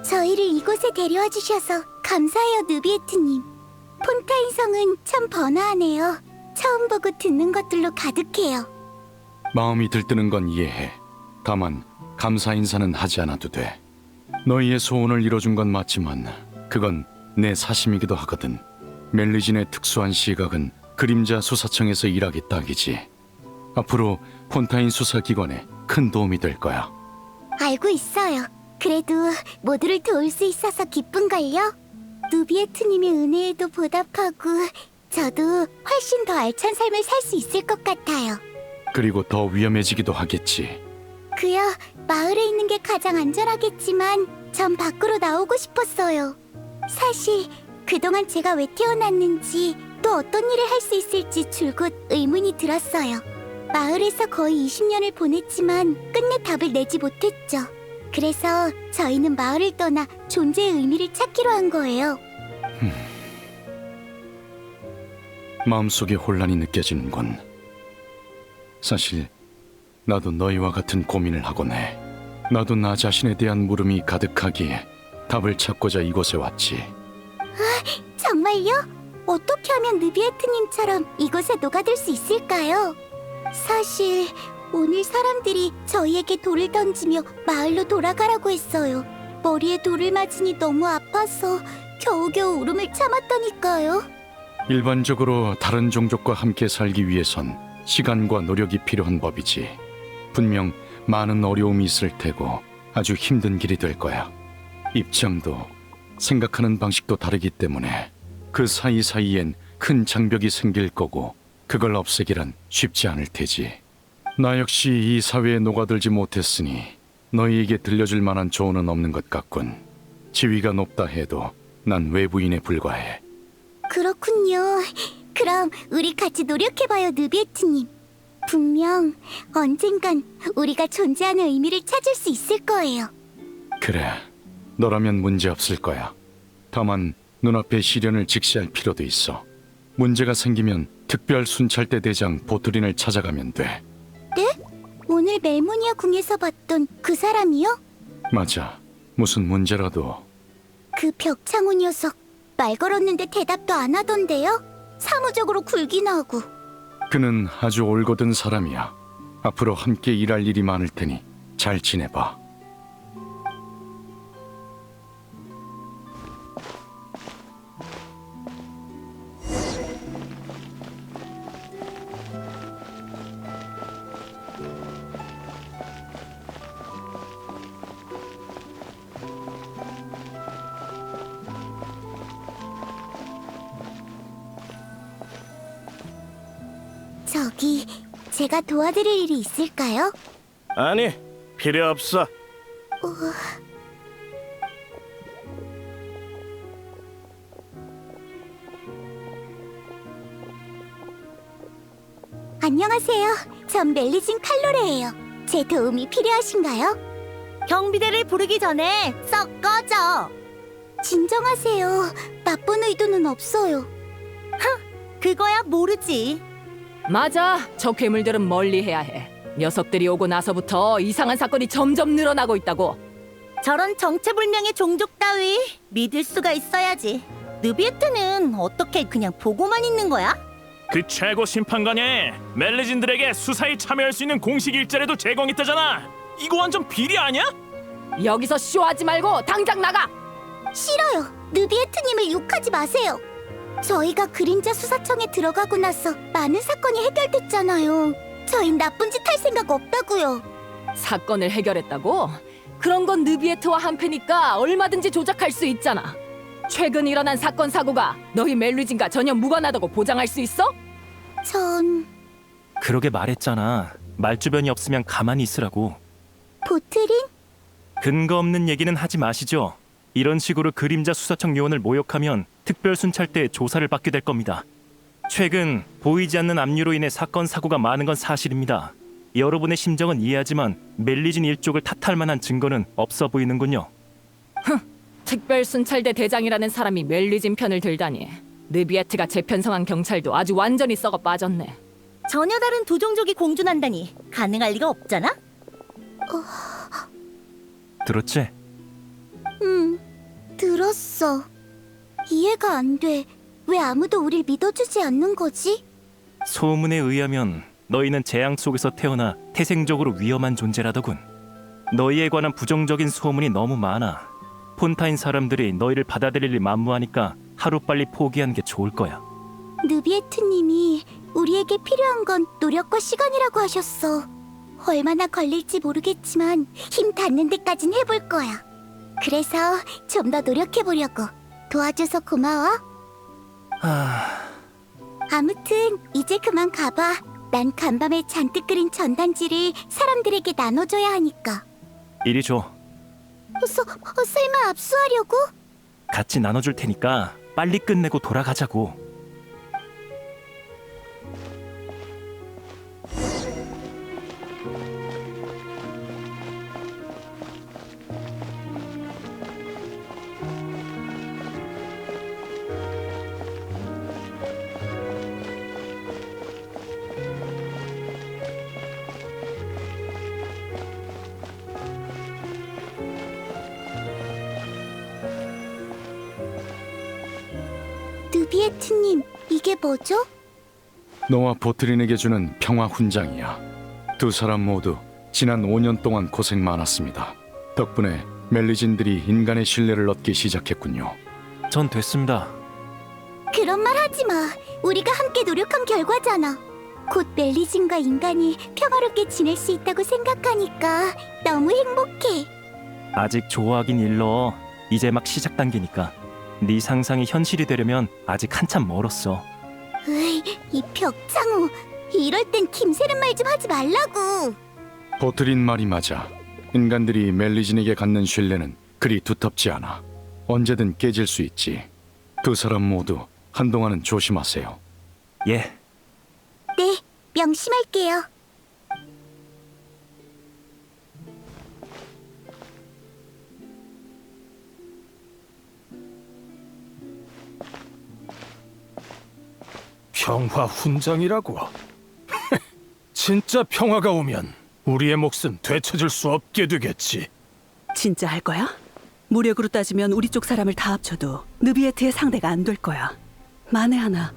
Speaker 3: 저희를 이곳에 데려와 주셔서 감사해요, 느비에트님. 폰타인 성은 참 번화하네요. 처음 보고 듣는 것들로 가득해요.
Speaker 2: 마음이 들뜨는 건 이해해. 다만 감사 인사는 하지 않아도 돼. 너희의 소원을 이뤄준 건 맞지만 그건 내 사심이기도 하거든. 멜리진의 특수한 시각은 그림자 수사청에서 일하기 딱이지. 앞으로 폰타인 수사기관에 큰 도움이 될 거야.
Speaker 3: 알고 있어요. 그래도 모두를 도울 수 있어서 기쁜걸요. 누비에트님의 은혜에도 보답하고 저도 훨씬 더 알찬 삶을 살 수 있을 것 같아요.
Speaker 2: 그리고 더 위험해지기도 하겠지.
Speaker 3: 그야 마을에 있는 게 가장 안전하겠지만 전 밖으로 나오고 싶었어요. 사실 그동안 제가 왜 태어났는지 또 어떤 일을 할 수 있을지 줄곧 의문이 들었어요. 마을에서 거의 20년을 보냈지만 끝내 답을 내지 못했죠. 그래서 저희는 마을을 떠나 존재의 의미를 찾기로 한 거예요.
Speaker 2: 마음속에 혼란이 느껴지는군. 사실 나도 너희와 같은 고민을 하곤 해. 나도 나 자신에 대한 물음이 가득하기에 답을 찾고자 이곳에 왔지.
Speaker 3: 정말요? 어떻게 하면 느비에트님처럼 이곳에 녹아들 수 있을까요? 사실 오늘 사람들이 저희에게 돌을 던지며 마을로 돌아가라고 했어요. 머리에 돌을 맞으니 너무 아파서 겨우겨우 울음을 참았다니까요.
Speaker 2: 일반적으로 다른 종족과 함께 살기 위해선 시간과 노력이 필요한 법이지. 분명 많은 어려움이 있을 테고 아주 힘든 길이 될 거야. 입장도 생각하는 방식도 다르기 때문에 그 사이사이엔 큰 장벽이 생길 거고 그걸 없애기란 쉽지 않을 테지. 나 역시 이 사회에 녹아들지 못했으니 너희에게 들려줄 만한 조언은 없는 것 같군. 지위가 높다 해도 난 외부인에 불과해.
Speaker 3: 그렇군요. 그럼 우리 같이 노력해봐요, 느비에트님. 분명 언젠간 우리가 존재하는 의미를 찾을 수 있을 거예요.
Speaker 2: 그래, 너라면 문제 없을 거야. 다만 눈앞의 시련을 직시할 필요도 있어. 문제가 생기면 특별 순찰대 대장 보트린을 찾아가면 돼.
Speaker 3: 네? 오늘 멜모니아 궁에서 봤던 그 사람이요?
Speaker 2: 맞아. 무슨 문제라도
Speaker 3: 그 벽창호 녀석 말 걸었는데 대답도 안 하던데요? 사무적으로 굴긴 하고.
Speaker 2: 그는 아주 올곧은 사람이야. 앞으로 함께 일할 일이 많을 테니 잘 지내봐.
Speaker 3: 저기, 제가 도와드릴 일이 있을까요?
Speaker 6: 아니, 필요 없어.
Speaker 3: 안녕하세요. 전 멜리진 칼로레예요. 제 도움이 필요하신가요? 경비대를 부르기 전에 썩 꺼져. 진정하세요. 나쁜 의도는 없어요. 그거야 모르지.
Speaker 5: 맞아. 저 괴물들은 멀리해야 해. 녀석들이 오고 나서부터 이상한 사건이 점점 늘어나고 있다고.
Speaker 3: 저런 정체불명의 종족 따위 믿을 수가 있어야지. 느비에트는 어떻게 그냥 보고만 있는 거야?
Speaker 6: 그 최고 심판관이 멜리진들에게 수사에 참여할 수 있는 공식 일자리도 제공했다잖아. 이거 완전 비리 아니야?
Speaker 5: 여기서 쇼하지 말고 당장 나가.
Speaker 3: 싫어요. 느비에트님을 욕하지 마세요. 저희가 그림자 수사청에 들어가고 나서 많은 사건이 해결됐잖아요. 저흰 나쁜 짓 할 생각 없다고요.
Speaker 5: 사건을 해결했다고? 그런 건 느비에트와 한패니까 얼마든지 조작할 수 있잖아. 최근 일어난 사건 사고가 너희 멜리진과 전혀 무관하다고 보장할 수 있어?
Speaker 3: 전...
Speaker 7: 그러게 말했잖아. 말주변이 없으면 가만히 있으라고.
Speaker 3: 보트린?
Speaker 7: 근거 없는 얘기는 하지 마시죠. 이런 식으로 그림자 수사청 요원을 모욕하면 특별 순찰 때 조사를 받게 될 겁니다. 최근 보이지 않는 압류로 인해 사건 사고가 많은 건 사실입니다. 여러분의 심정은 이해하지만 멜리진 일족을 탓할 만한 증거는 없어 보이는군요.
Speaker 5: 특별 순찰대 대장이라는 사람이 멜리진 편을 들다니. 느비에트가 재편성한 경찰도 아주 완전히 썩어 빠졌네.
Speaker 3: 전혀 다른 두 종족이 공존한다니 가능할 리가 없잖아?
Speaker 7: 들었지?
Speaker 3: 들었어. 이해가 안 돼. 왜 아무도 우릴 믿어주지 않는 거지?
Speaker 7: 소문에 의하면 너희는 재앙 속에서 태어나 태생적으로 위험한 존재라더군. 너희에 관한 부정적인 소문이 너무 많아. 폰타인 사람들이 너희를 받아들일 만무하니까 하루빨리 포기하는 게 좋을 거야.
Speaker 3: 느비에트님이 우리에게 필요한 건 노력과 시간이라고 하셨어. 얼마나 걸릴지 모르겠지만 힘 닿는 데까진 해볼 거야. 그래서 좀 더 노력해보려고. 도와줘서 고마워. 아무튼 이제 그만 가봐. 난 간밤에 잔뜩 그린 전단지를 사람들에게 나눠줘야 하니까.
Speaker 7: 이리 줘.
Speaker 3: 설마 압수하려고?
Speaker 7: 같이 나눠줄 테니까 빨리 끝내고 돌아가자고.
Speaker 3: 느비에트님, 이게 뭐죠?
Speaker 2: 너와 보트린에게 주는 평화 훈장이야. 두 사람 모두 지난 5년 동안 고생 많았습니다. 덕분에 멜리진들이 인간의 신뢰를 얻기 시작했군요.
Speaker 7: 전 됐습니다.
Speaker 3: 그런 말 하지 마. 우리가 함께 노력한 결과잖아. 곧 멜리진과 인간이 평화롭게 지낼 수 있다고 생각하니까 너무 행복해.
Speaker 7: 아직 좋아하긴 일러. 이제 막 시작 단계니까. 네 상상이 현실이 되려면 아직 한참 멀었어.
Speaker 3: 으이, 이 벽장우. 이럴 땐 김새는 말 좀 하지 말라고.
Speaker 2: 보트린 말이 맞아. 인간들이 멜리진에게 갖는 신뢰는 그리 두텁지 않아. 언제든 깨질 수 있지. 두 사람 모두 한동안은 조심하세요.
Speaker 7: 예.
Speaker 3: 네, 명심할게요.
Speaker 4: 평화 훈장이라고? 진짜 평화가 오면 우리의 몫은 되찾을 수 없게 되겠지.
Speaker 8: 진짜 할 거야? 무력으로 따지면 우리 쪽 사람을 다 합쳐도 느비에트의 상대가 안 될 거야. 만에 하나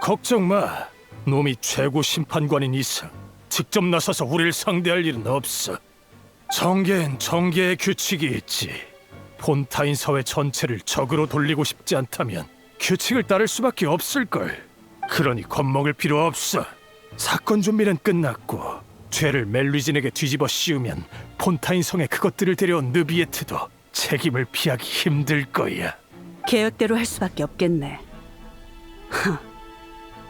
Speaker 4: 걱정 마. 놈이 최고 심판관인 이상 직접 나서서 우리를 상대할 일은 없어. 정계엔 정계의 규칙이 있지. 폰타인 사회 전체를 적으로 돌리고 싶지 않다면 규칙을 따를 수밖에 없을걸. 그러니 겁먹을 필요 없어. 사건 준비는 끝났고 죄를 멜리진에게 뒤집어 씌우면 폰타인 성에 그것들을 데려온 느비에트도 책임을 피하기 힘들 거야.
Speaker 8: 계획대로 할 수밖에 없겠네.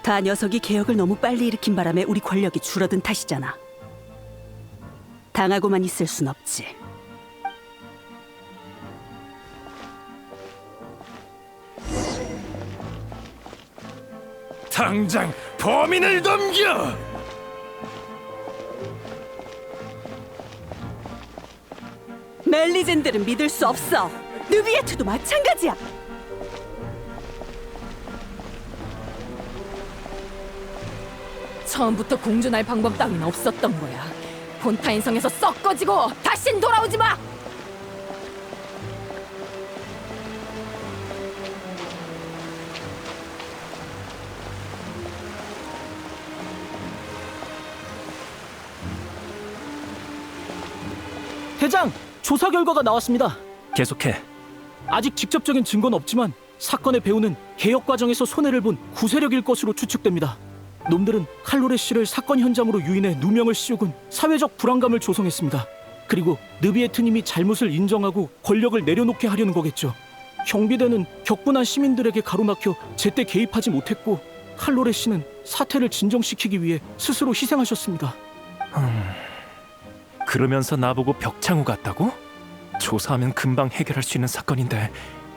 Speaker 8: 다 녀석이 개혁을 너무 빨리 일으킨 바람에 우리 권력이 줄어든 탓이잖아. 당하고만 있을 순 없지.
Speaker 4: 당장 범인을 넘겨!
Speaker 8: 멜리젠들은 믿을 수 없어. 느비에트도 마찬가지야.
Speaker 5: 처음부터 공존할 방법 따윈 없었던 거야. 폰타인 성에서 썩 꺼지고 다신 돌아오지 마.
Speaker 9: 대장, 조사 결과가 나왔습니다.
Speaker 7: 계속해.
Speaker 9: 아직 직접적인 증거는 없지만 사건의 배후는 개혁 과정에서 손해를 본 구세력일 것으로 추측됩니다. 놈들은 칼로레 씨를 사건 현장으로 유인해 누명을 씌우곤 사회적 불안감을 조성했습니다. 그리고 느비에트님이 잘못을 인정하고 권력을 내려놓게 하려는 거겠죠. 경비대는 격분한 시민들에게 가로막혀 제때 개입하지 못했고 칼로레 씨는 사태를 진정시키기 위해 스스로 희생하셨습니다.
Speaker 7: 그러면서 나보고 벽창호 같다고? 조사하면 금방 해결할 수 있는 사건인데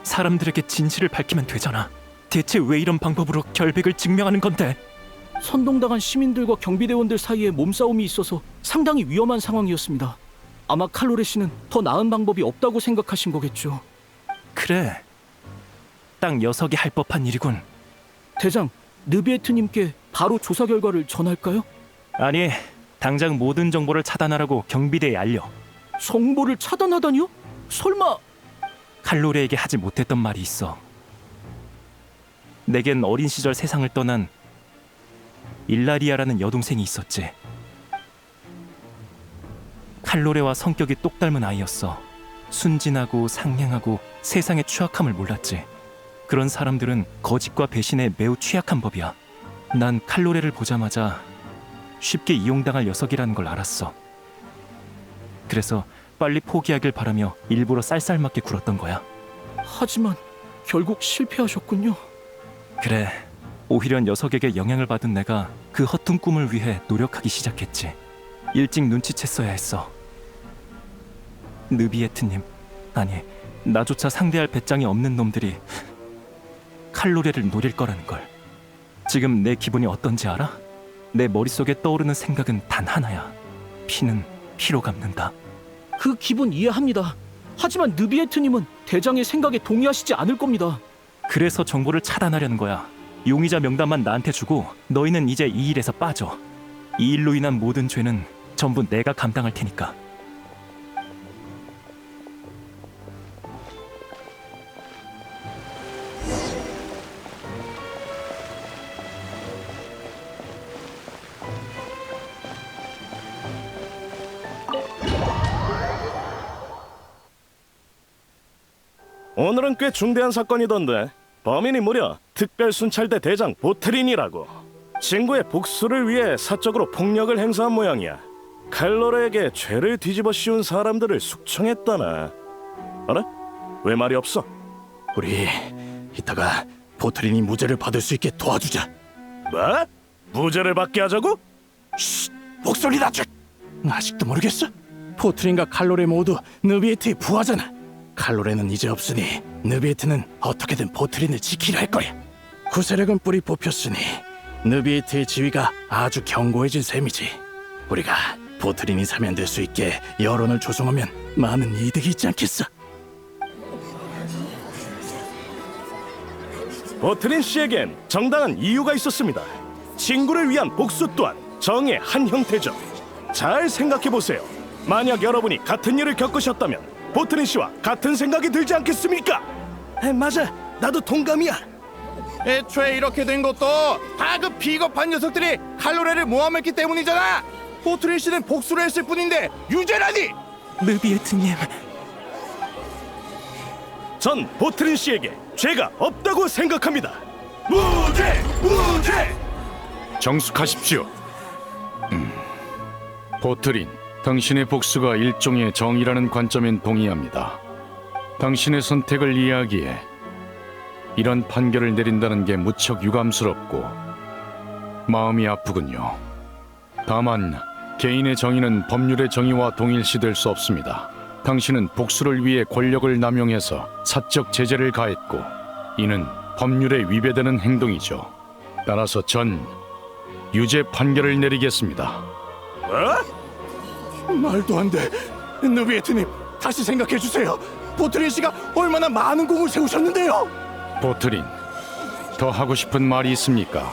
Speaker 7: 사람들에게 진실을 밝히면 되잖아. 대체 왜 이런 방법으로 결백을 증명하는 건데?
Speaker 9: 선동당한 시민들과 경비대원들 사이에 몸싸움이 있어서 상당히 위험한 상황이었습니다. 아마 칼로레 씨는 더 나은 방법이 없다고 생각하신 거겠죠.
Speaker 7: 그래. 딱 녀석이 할 법한 일이군.
Speaker 9: 대장, 느비에트님께 바로 조사 결과를 전할까요?
Speaker 7: 아니, 당장 모든 정보를 차단하라고 경비대에 알려.
Speaker 9: 정보를 차단하다니요? 설마...
Speaker 7: 칼로레에게 하지 못했던 말이 있어. 내겐 어린 시절 세상을 떠난 일라리아라는 여동생이 있었지. 칼로레와 성격이 똑 닮은 아이였어. 순진하고 상냥하고 세상의 추악함을 몰랐지. 그런 사람들은 거짓과 배신에 매우 취약한 법이야. 난 칼로레를 보자마자 쉽게 이용당할 녀석이라는 걸 알았어. 그래서 빨리 포기하길 바라며 일부러 쌀쌀맞게 굴었던 거야.
Speaker 9: 하지만 결국 실패하셨군요.
Speaker 7: 그래, 오히려 녀석에게 영향을 받은 내가 그 허튼 꿈을 위해 노력하기 시작했지. 일찍 눈치챘어야 했어. 느비에트님, 아니, 나조차 상대할 배짱이 없는 놈들이 칼로레를 노릴 거라는 걸. 지금 내 기분이 어떤지 알아? 내 머릿속에 떠오르는 생각은 단 하나야. 피는 피로 갚는다.
Speaker 9: 그 기분 이해합니다. 하지만 느비에트님은 대장의 생각에 동의하시지 않을 겁니다.
Speaker 7: 그래서 정보를 차단하려는 거야. 용의자 명단만 나한테 주고 너희는 이제 이 일에서 빠져. 이 일로 인한 모든 죄는 전부 내가 감당할 테니까.
Speaker 10: 오늘은 꽤 중대한 사건이던데 범인이 무려 특별순찰대 대장 보트린이라고. 친구의 복수를 위해 사적으로 폭력을 행사한 모양이야. 칼로레에게 죄를 뒤집어 씌운 사람들을 숙청했다나. 알아? 왜 말이 없어?
Speaker 4: 우리 이따가 보트린이 무죄를 받을 수 있게 도와주자.
Speaker 10: 뭐? 무죄를 받게 하자고?
Speaker 4: 목소리 낮춰. 아직도 모르겠어? 보트린과 칼로레 모두 느비에트의 부하잖아. 칼로레는 이제 없으니 느비에트는 어떻게든 보트린을 지키려 할 거야. 구세력은 뿌리 뽑혔으니 느비에트의 지위가 아주 견고해진 셈이지. 우리가 보트린이 사면될 수 있게 여론을 조성하면 많은 이득이 있지 않겠어?
Speaker 10: 보트린 씨에겐 정당한 이유가 있었습니다. 친구를 위한 복수 또한 정의 한 형태죠. 잘 생각해보세요. 만약 여러분이 같은 일을 겪으셨다면 보트린 씨와 같은 생각이 들지 않겠습니까? 맞아, 나도 동감이야.
Speaker 11: 애초에 이렇게 된 것도 다 그 비겁한 녀석들이 칼로레를 모함했기 때문이잖아. 포트린 씨는 복수를 했을 뿐인데 유죄라니.
Speaker 7: 느비에트님,
Speaker 10: 전 보트린 씨에게 죄가 없다고 생각합니다. 무죄! 무죄!
Speaker 2: 정숙하십시오. 보트린, 당신의 복수가 일종의 정의라는 관점엔 동의합니다. 당신의 선택을 이해하기에 이런 판결을 내린다는 게 무척 유감스럽고 마음이 아프군요. 다만 개인의 정의는 법률의 정의와 동일시될 수 없습니다. 당신은 복수를 위해 권력을 남용해서 사적 제재를 가했고 이는 법률에 위배되는 행동이죠. 따라서 전 유죄 판결을 내리겠습니다.
Speaker 11: 말도 안 돼. 느비에트님, 다시 생각해 주세요. 보트린 씨가 얼마나 많은 공을 세우셨는데요.
Speaker 2: 보트린, 더 하고 싶은 말이 있습니까?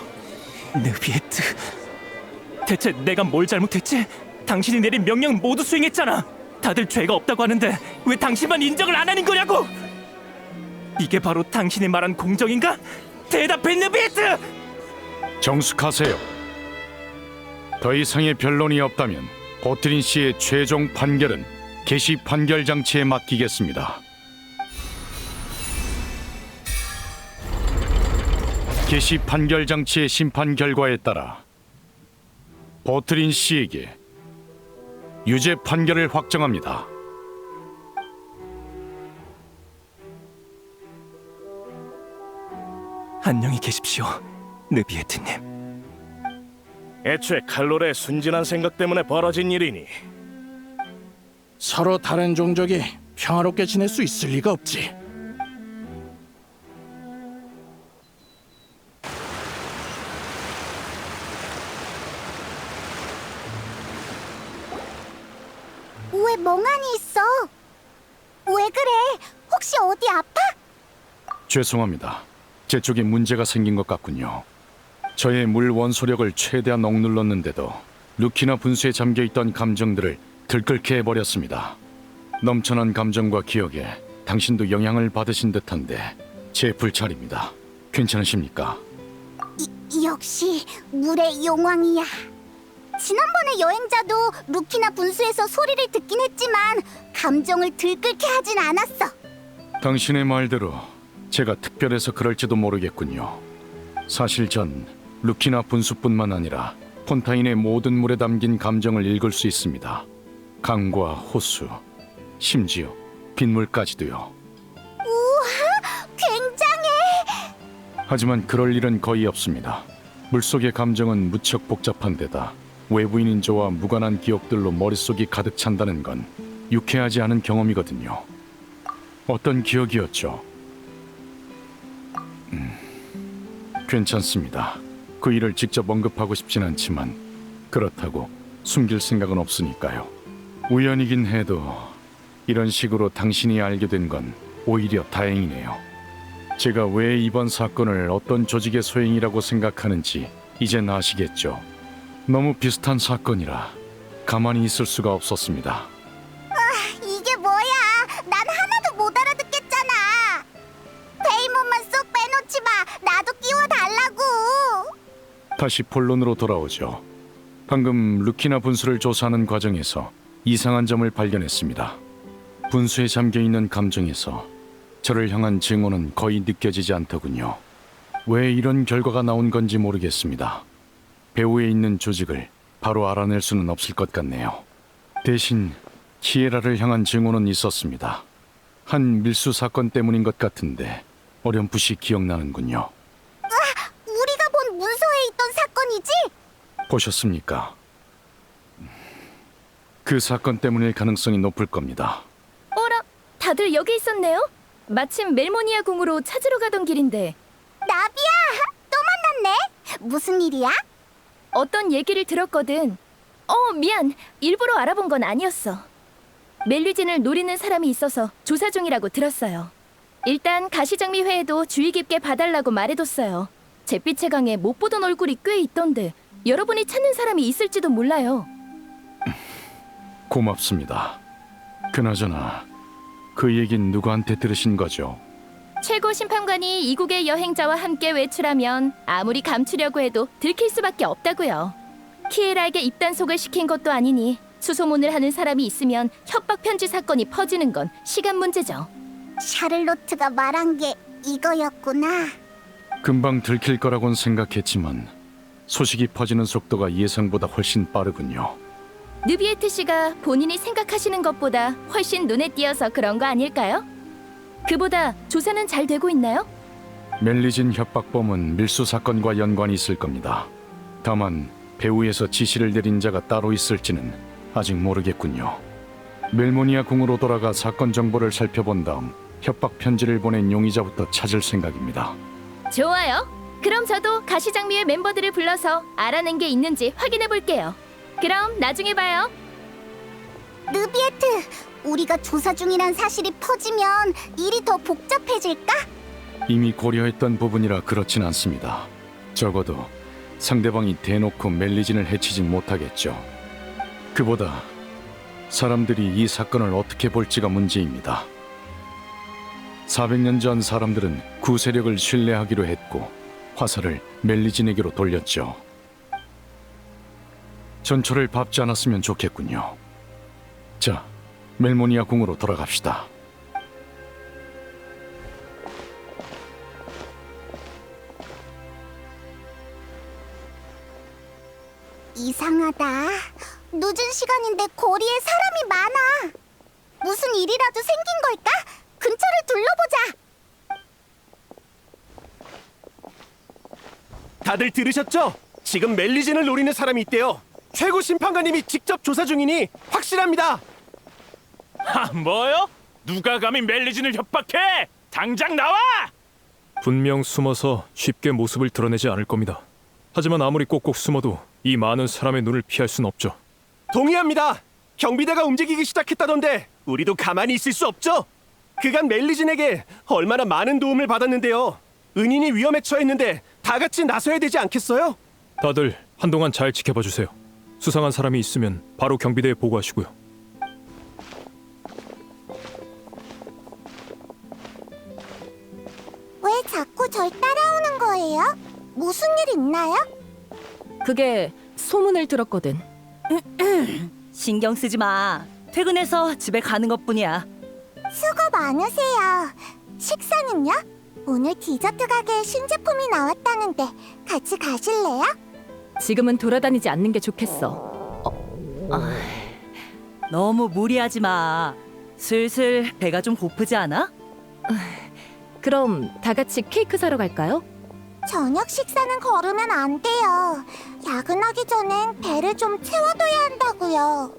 Speaker 7: 느비에트. 대체 내가 뭘 잘못했지? 당신이 내린 명령 모두 수행했잖아. 다들 죄가 없다고 하는데 왜 당신만 인정을 안 하는 거냐고? 이게 바로 당신이 말한 공정인가? 대답해, 느비에트!
Speaker 2: 정숙하세요. 더 이상의 변론이 없다면 보트린 씨의 최종 판결은 개시 판결 장치에 맡기겠습니다. 개시 판결 장치의 심판 결과에 따라 보트린 씨에게 유죄 판결을 확정합니다.
Speaker 7: 안녕히 계십시오, 느비에트님.
Speaker 10: 애초에 칼로레의 순진한 생각 때문에 벌어진 일이니
Speaker 11: 서로 다른 종족이 평화롭게 지낼 수 있을 리가 없지.
Speaker 3: 왜 멍하니 있어? 왜 그래? 혹시 어디 아파?
Speaker 2: 죄송합니다. 제 쪽에 문제가 생긴 것 같군요. 저의 물 원소력을 최대한 억눌렀는데도 루키나 분수에 잠겨있던 감정들을 들끓게 해버렸습니다. 넘쳐난 감정과 기억에 당신도 영향을 받으신 듯한데 제 불찰입니다. 괜찮으십니까?
Speaker 3: 역시 물의 용왕이야. 지난번에 여행자도 루키나 분수에서 소리를 듣긴 했지만 감정을 들끓게 하진 않았어.
Speaker 2: 당신의 말대로 제가 특별해서 그럴지도 모르겠군요. 사실 전 루키나 분수뿐만 아니라 폰타인의 모든 물에 담긴 감정을 읽을 수 있습니다. 강과 호수, 심지어 빗물까지도요.
Speaker 3: 우와, 굉장해.
Speaker 2: 하지만 그럴 일은 거의 없습니다. 물속의 감정은 무척 복잡한 데다 외부인인 저와 무관한 기억들로 머릿속이 가득 찬다는 건 유쾌하지 않은 경험이거든요. 어떤 기억이었죠? 괜찮습니다. 그 일을 직접 언급하고 싶진 않지만 그렇다고 숨길 생각은 없으니까요. 우연이긴 해도 이런 식으로 당신이 알게 된 건 오히려 다행이네요. 제가 왜 이번 사건을 어떤 조직의 소행이라고 생각하는지 이젠 아시겠죠? 너무 비슷한 사건이라 가만히 있을 수가 없었습니다.
Speaker 3: 이게 뭐야? 난 하나도 못 알아듣겠잖아. 페이몬만 쏙 빼놓지 마. 나도 끼워달라고.
Speaker 2: 다시 본론으로 돌아오죠. 방금 루키나 분수를 조사하는 과정에서 이상한 점을 발견했습니다. 분수에 잠겨있는 감정에서 저를 향한 증오는 거의 느껴지지 않더군요. 왜 이런 결과가 나온 건지 모르겠습니다. 배후에 있는 조직을 바로 알아낼 수는 없을 것 같네요. 대신 키에라를 향한 증오는 있었습니다. 한 밀수 사건 때문인 것 같은데 어렴풋이 기억나는군요.
Speaker 3: 우리가 본 문서에 있던 사건이지?
Speaker 2: 보셨습니까? 그 사건 때문일 가능성이 높을 겁니다.
Speaker 5: 어라, 다들 여기 있었네요? 마침 멜모니아 궁으로 찾으러 가던 길인데
Speaker 3: 나비야, 또 만났네. 무슨 일이야?
Speaker 5: 어떤 얘기를 들었거든. 미안. 일부러 알아본 건 아니었어. 멜리진을 노리는 사람이 있어서 조사 중이라고 들었어요. 일단 가시장미 회에도 주의 깊게 봐달라고 말해뒀어요. 잿빛의 강에 못 보던 얼굴이 꽤 있던데 여러분이 찾는 사람이 있을지도 몰라요.
Speaker 2: 고맙습니다. 그나저나 그 얘긴 누구한테 들으신 거죠?
Speaker 5: 최고 심판관이 이국의 여행자와 함께 외출하면 아무리 감추려고 해도 들킬 수밖에 없다고요. 키에라에게 입단속을 시킨 것도 아니니 수소문을 하는 사람이 있으면 협박 편지 사건이 퍼지는 건 시간 문제죠.
Speaker 3: 샤를로트가 말한 게 이거였구나.
Speaker 2: 금방 들킬 거라곤 생각했지만 소식이 퍼지는 속도가 예상보다 훨씬 빠르군요.
Speaker 5: 느비에트 씨가 본인이 생각하시는 것보다 훨씬 눈에 띄어서 그런 거 아닐까요? 그보다 조사는 잘 되고 있나요?
Speaker 2: 멜리진 협박범은 밀수 사건과 연관이 있을 겁니다. 다만 배후에서 지시를 내린 자가 따로 있을지는 아직 모르겠군요. 멜모니아 궁으로 돌아가 사건 정보를 살펴본 다음 협박 편지를 보낸 용의자부터 찾을 생각입니다.
Speaker 5: 좋아요. 그럼 저도 가시장미회 멤버들을 불러서 알아낸 게 있는지 확인해 볼게요. 그럼 나중에 봐요.
Speaker 3: 느비에트, 우리가 조사 중이란 사실이 퍼지면 일이 더 복잡해질까?
Speaker 2: 이미 고려했던 부분이라 그렇진 않습니다. 적어도 상대방이 대놓고 멜리진을 해치진 못하겠죠. 그보다 사람들이 이 사건을 어떻게 볼지가 문제입니다. 400년 전 사람들은 구세력을 신뢰하기로 했고 화살을 멜리진에게로 돌렸죠. 전초를 밟지 않았으면 좋겠군요. 자, 멜모니아 궁으로 돌아갑시다.
Speaker 3: 이상하다. 늦은 시간인데 거리에 사람이 많아. 무슨 일이라도 생긴 걸까? 근처를 둘러보자.
Speaker 12: 다들 들으셨죠? 지금 멜리진을 노리는 사람이 있대요. 최고 심판관님이 직접 조사 중이니 확실합니다.
Speaker 6: 하, 뭐요? 누가 감히 멜리진을 협박해? 당장 나와!
Speaker 4: 분명 숨어서 쉽게 모습을 드러내지 않을 겁니다. 하지만 아무리 꼭꼭 숨어도 이 많은 사람의 눈을 피할 순 없죠.
Speaker 12: 동의합니다. 경비대가 움직이기 시작했다던데 우리도 가만히 있을 수 없죠. 그간 멜리진에게 얼마나 많은 도움을 받았는데요. 은인이 위험에 처했는데 다 같이 나서야 되지 않겠어요?
Speaker 4: 다들 한동안 잘 지켜봐 주세요. 수상한 사람이 있으면 바로 경비대에 보고하시고요.
Speaker 3: 왜 자꾸 절 따라오는 거예요? 무슨 일 있나요?
Speaker 5: 그게 소문을 들었거든.
Speaker 8: 신경 쓰지 마. 퇴근해서 집에 가는 것뿐이야.
Speaker 3: 수고 많으세요. 식사는요? 오늘 디저트 가게에 신제품이 나왔다는데 같이 가실래요?
Speaker 5: 지금은 돌아다니지 않는 게 좋겠어.
Speaker 8: 너무 무리하지 마. 슬슬 배가 좀 고프지 않아?
Speaker 5: 그럼 다 같이 케이크 사러 갈까요?
Speaker 3: 저녁 식사는 거르면 안 돼요. 야근하기 전엔 배를 좀 채워둬야 한다고요.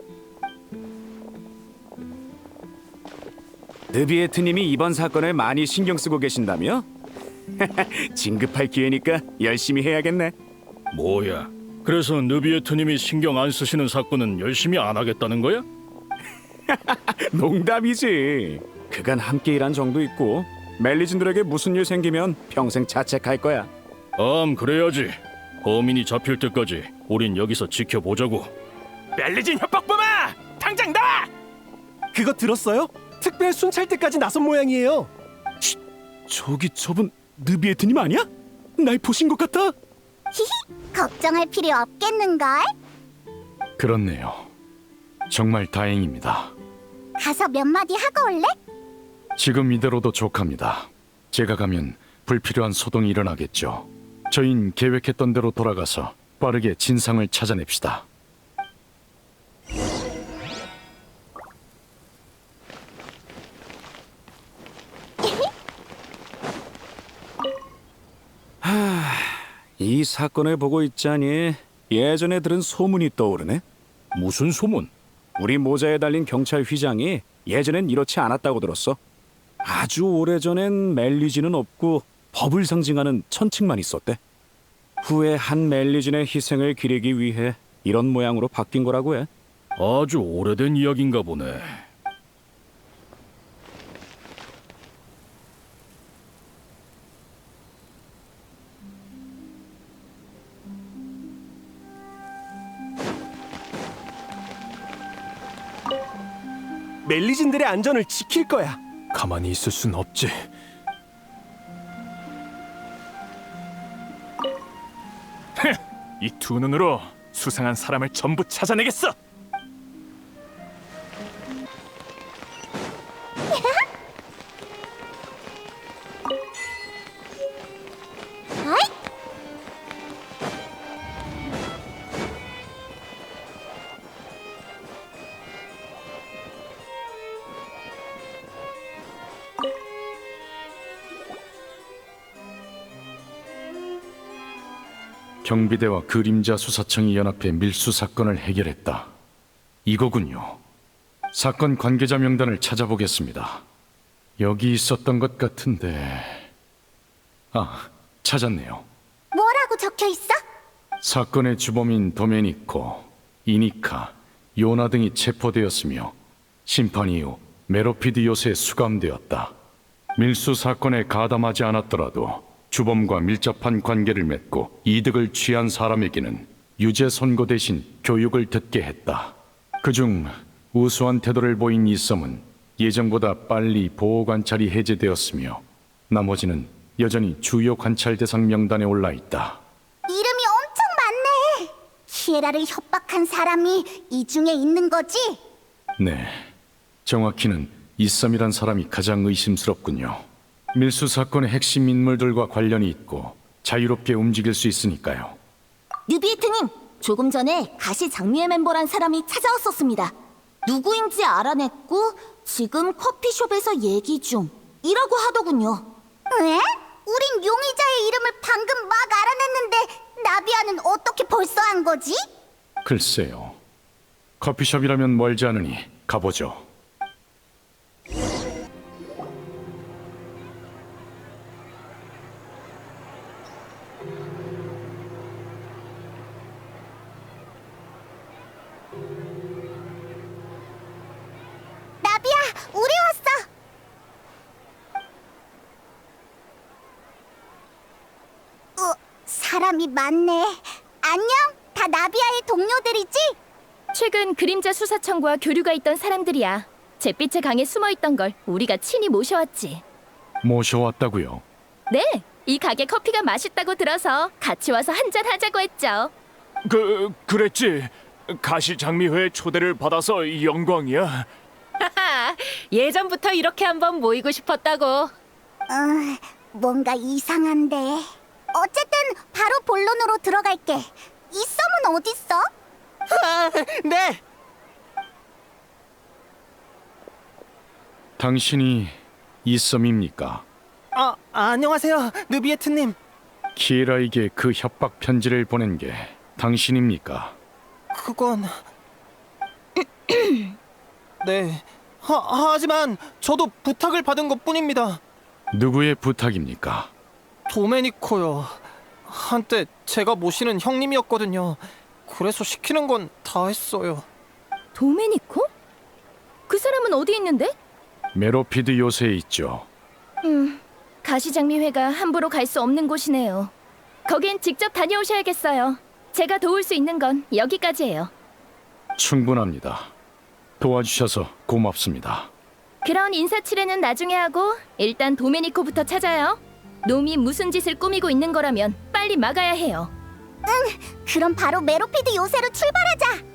Speaker 13: 느비에트님이 이번 사건을 많이 신경 쓰고 계신다며? 진급할 기회니까 열심히 해야겠네.
Speaker 4: 뭐야? 그래서 느비에트님이 신경 안 쓰시는 사건은 열심히 안 하겠다는 거야?
Speaker 13: 농담이지. 그간 함께 일한 정도 있고 멜리진들에게 무슨 일 생기면 평생 자책할 거야.
Speaker 4: 그래야지. 범인이 잡힐 때까지 우린 여기서 지켜보자고.
Speaker 6: 멜리진 협박범아! 당장 나와!
Speaker 12: 그거 들었어요? 특별 순찰대까지 나선 모양이에요.
Speaker 13: 저기 저분 느비에트님 아니야? 날 보신 것 같아.
Speaker 3: 걱정할 필요 없겠는걸?
Speaker 2: 그렇네요. 정말 다행입니다.
Speaker 3: 가서 몇 마디 하고 올래?
Speaker 2: 지금 이대로도 족합니다. 제가 가면 불필요한 소동이 일어나겠죠. 저흰 계획했던 대로 돌아가서 빠르게 진상을 찾아냅시다.
Speaker 13: 이 사건을 보고 있자니 예전에 들은 소문이 떠오르네.
Speaker 4: 무슨 소문?
Speaker 13: 우리 모자에 달린 경찰 휘장이 예전엔 이렇지 않았다고 들었어. 아주 오래전엔 멜리진은 없고 법을 상징하는 천칭만 있었대. 후에 한 멜리진의 희생을 기리기 위해 이런 모양으로 바뀐 거라고 해.
Speaker 4: 아주 오래된 이야기인가 보네.
Speaker 12: 멜리진들의 안전을 지킬 거야.
Speaker 4: 가만히 있을 순 없지.
Speaker 6: 이 두 눈으로 수상한 사람을 전부 찾아내겠어.
Speaker 2: 경비대와 그림자 수사청이 연합해 밀수 사건을 해결했다. 이거군요. 사건 관계자 명단을 찾아보겠습니다. 여기 있었던 것 같은데... 아, 찾았네요.
Speaker 3: 뭐라고 적혀 있어?
Speaker 2: 사건의 주범인 도메니코, 이니카, 요나 등이 체포되었으며 심판 이후 메로피드 요새에 수감되었다. 밀수 사건에 가담하지 않았더라도 주범과 밀접한 관계를 맺고 이득을 취한 사람에게는 유죄 선고 대신 교육을 듣게 했다. 그중 우수한 태도를 보인 이썸은 예정보다 빨리 보호 관찰이 해제되었으며 나머지는 여전히 주요 관찰 대상 명단에 올라 있다.
Speaker 3: 이름이 엄청 많네. 키에라를 협박한 사람이 이 중에 있는 거지?
Speaker 2: 네, 정확히는 이썸이란 사람이 가장 의심스럽군요. 밀수 사건의 핵심 인물들과 관련이 있고 자유롭게 움직일 수 있으니까요.
Speaker 1: 뉴비에트님, 조금 전에 가시 장미의 멤버란 사람이 찾아왔었습니다. 누구인지 알아냈고 지금 커피숍에서 얘기 중이라고 하더군요.
Speaker 3: 왜? 우린 용의자의 이름을 방금 막 알아냈는데 나비아는 어떻게 벌써 한 거지?
Speaker 2: 글쎄요. 커피숍이라면 멀지 않으니 가보죠.
Speaker 3: 나비야, 우리 왔어. 사람이 많네. 안녕, 다 나비아의 동료들이지?
Speaker 5: 최근 그림자 수사청과 교류가 있던 사람들이야. 잿빛의 강에 숨어 있던 걸 우리가 친히 모셔왔지.
Speaker 2: 모셔왔다고요?
Speaker 5: 네, 이 가게 커피가 맛있다고 들어서 같이 와서 한잔 하자고 했죠.
Speaker 6: 그랬지. 가시장미회 초대를 받아서 영광이야.
Speaker 5: 예전부터 이렇게 한번 모이고 싶었다고.
Speaker 3: 뭔가 이상한데. 어쨌든 바로 본론으로 들어갈게. 이 썸은 어딨어?
Speaker 12: 네.
Speaker 2: 당신이 이썸입니까?
Speaker 12: 안녕하세요, 느비에트님.
Speaker 2: 키에라에게 그 협박 편지를 보낸 게 당신입니까?
Speaker 12: 그건... 네. 하지만 저도 부탁을 받은 것뿐입니다.
Speaker 2: 누구의 부탁입니까?
Speaker 12: 도메니코요. 한때 제가 모시는 형님이었거든요. 그래서 시키는 건 다 했어요.
Speaker 5: 도메니코? 그 사람은 어디 있는데?
Speaker 2: 메로피드 요새에 있죠.
Speaker 5: 가시장미회가 함부로 갈 수 없는 곳이네요. 거긴 직접 다녀오셔야겠어요. 제가 도울 수 있는 건 여기까지예요.
Speaker 2: 충분합니다. 도와주셔서 고맙습니다.
Speaker 5: 그런 인사치레는 나중에 하고 일단 도메니코부터 찾아요. 놈이 무슨 짓을 꾸미고 있는 거라면 빨리 막아야 해요.
Speaker 3: 그럼 바로 메로피드 요새로 출발하자.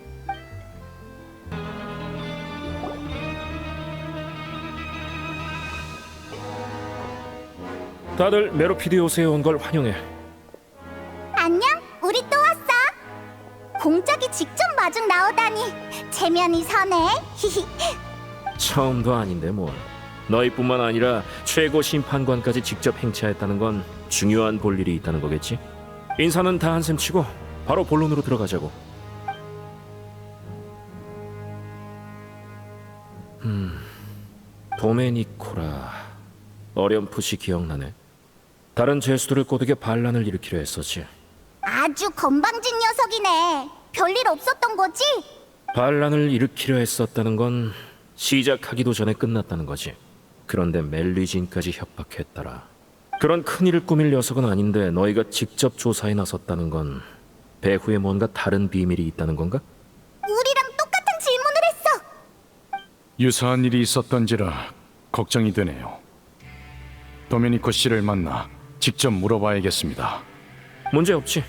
Speaker 13: 다들 메로피드 요새에 온 걸 환영해.
Speaker 3: 안녕, 우리 또 왔어. 공작이 직접 마중 나오다니 체면이 서네. 히히.
Speaker 14: 처음도 아닌데 뭘. 너희뿐만 아니라 최고 심판관까지 직접 행차했다는 건 중요한 볼 일이 있다는 거겠지? 인사는 다 한셈 치고 바로 본론으로 들어가자고. 도메니코라. 어렴풋이 기억나네. 다른 죄수들을 꼬드겨 반란을 일으키려 했었지.
Speaker 3: 아주 건방진 녀석이네. 별일 없었던 거지?
Speaker 14: 반란을 일으키려 했었다는 건 시작하기도 전에 끝났다는 거지. 그런데 멜리진까지 협박했더라. 그런 큰일을 꾸밀 녀석은 아닌데 너희가 직접 조사에 나섰다는 건 배후에 뭔가 다른 비밀이 있다는 건가?
Speaker 3: 우리랑 똑같은 질문을 했어.
Speaker 2: 유사한 일이 있었던지라 걱정이 되네요. 도메니코 씨를 만나 직접 물어봐야겠습니다.
Speaker 14: 문제 없지.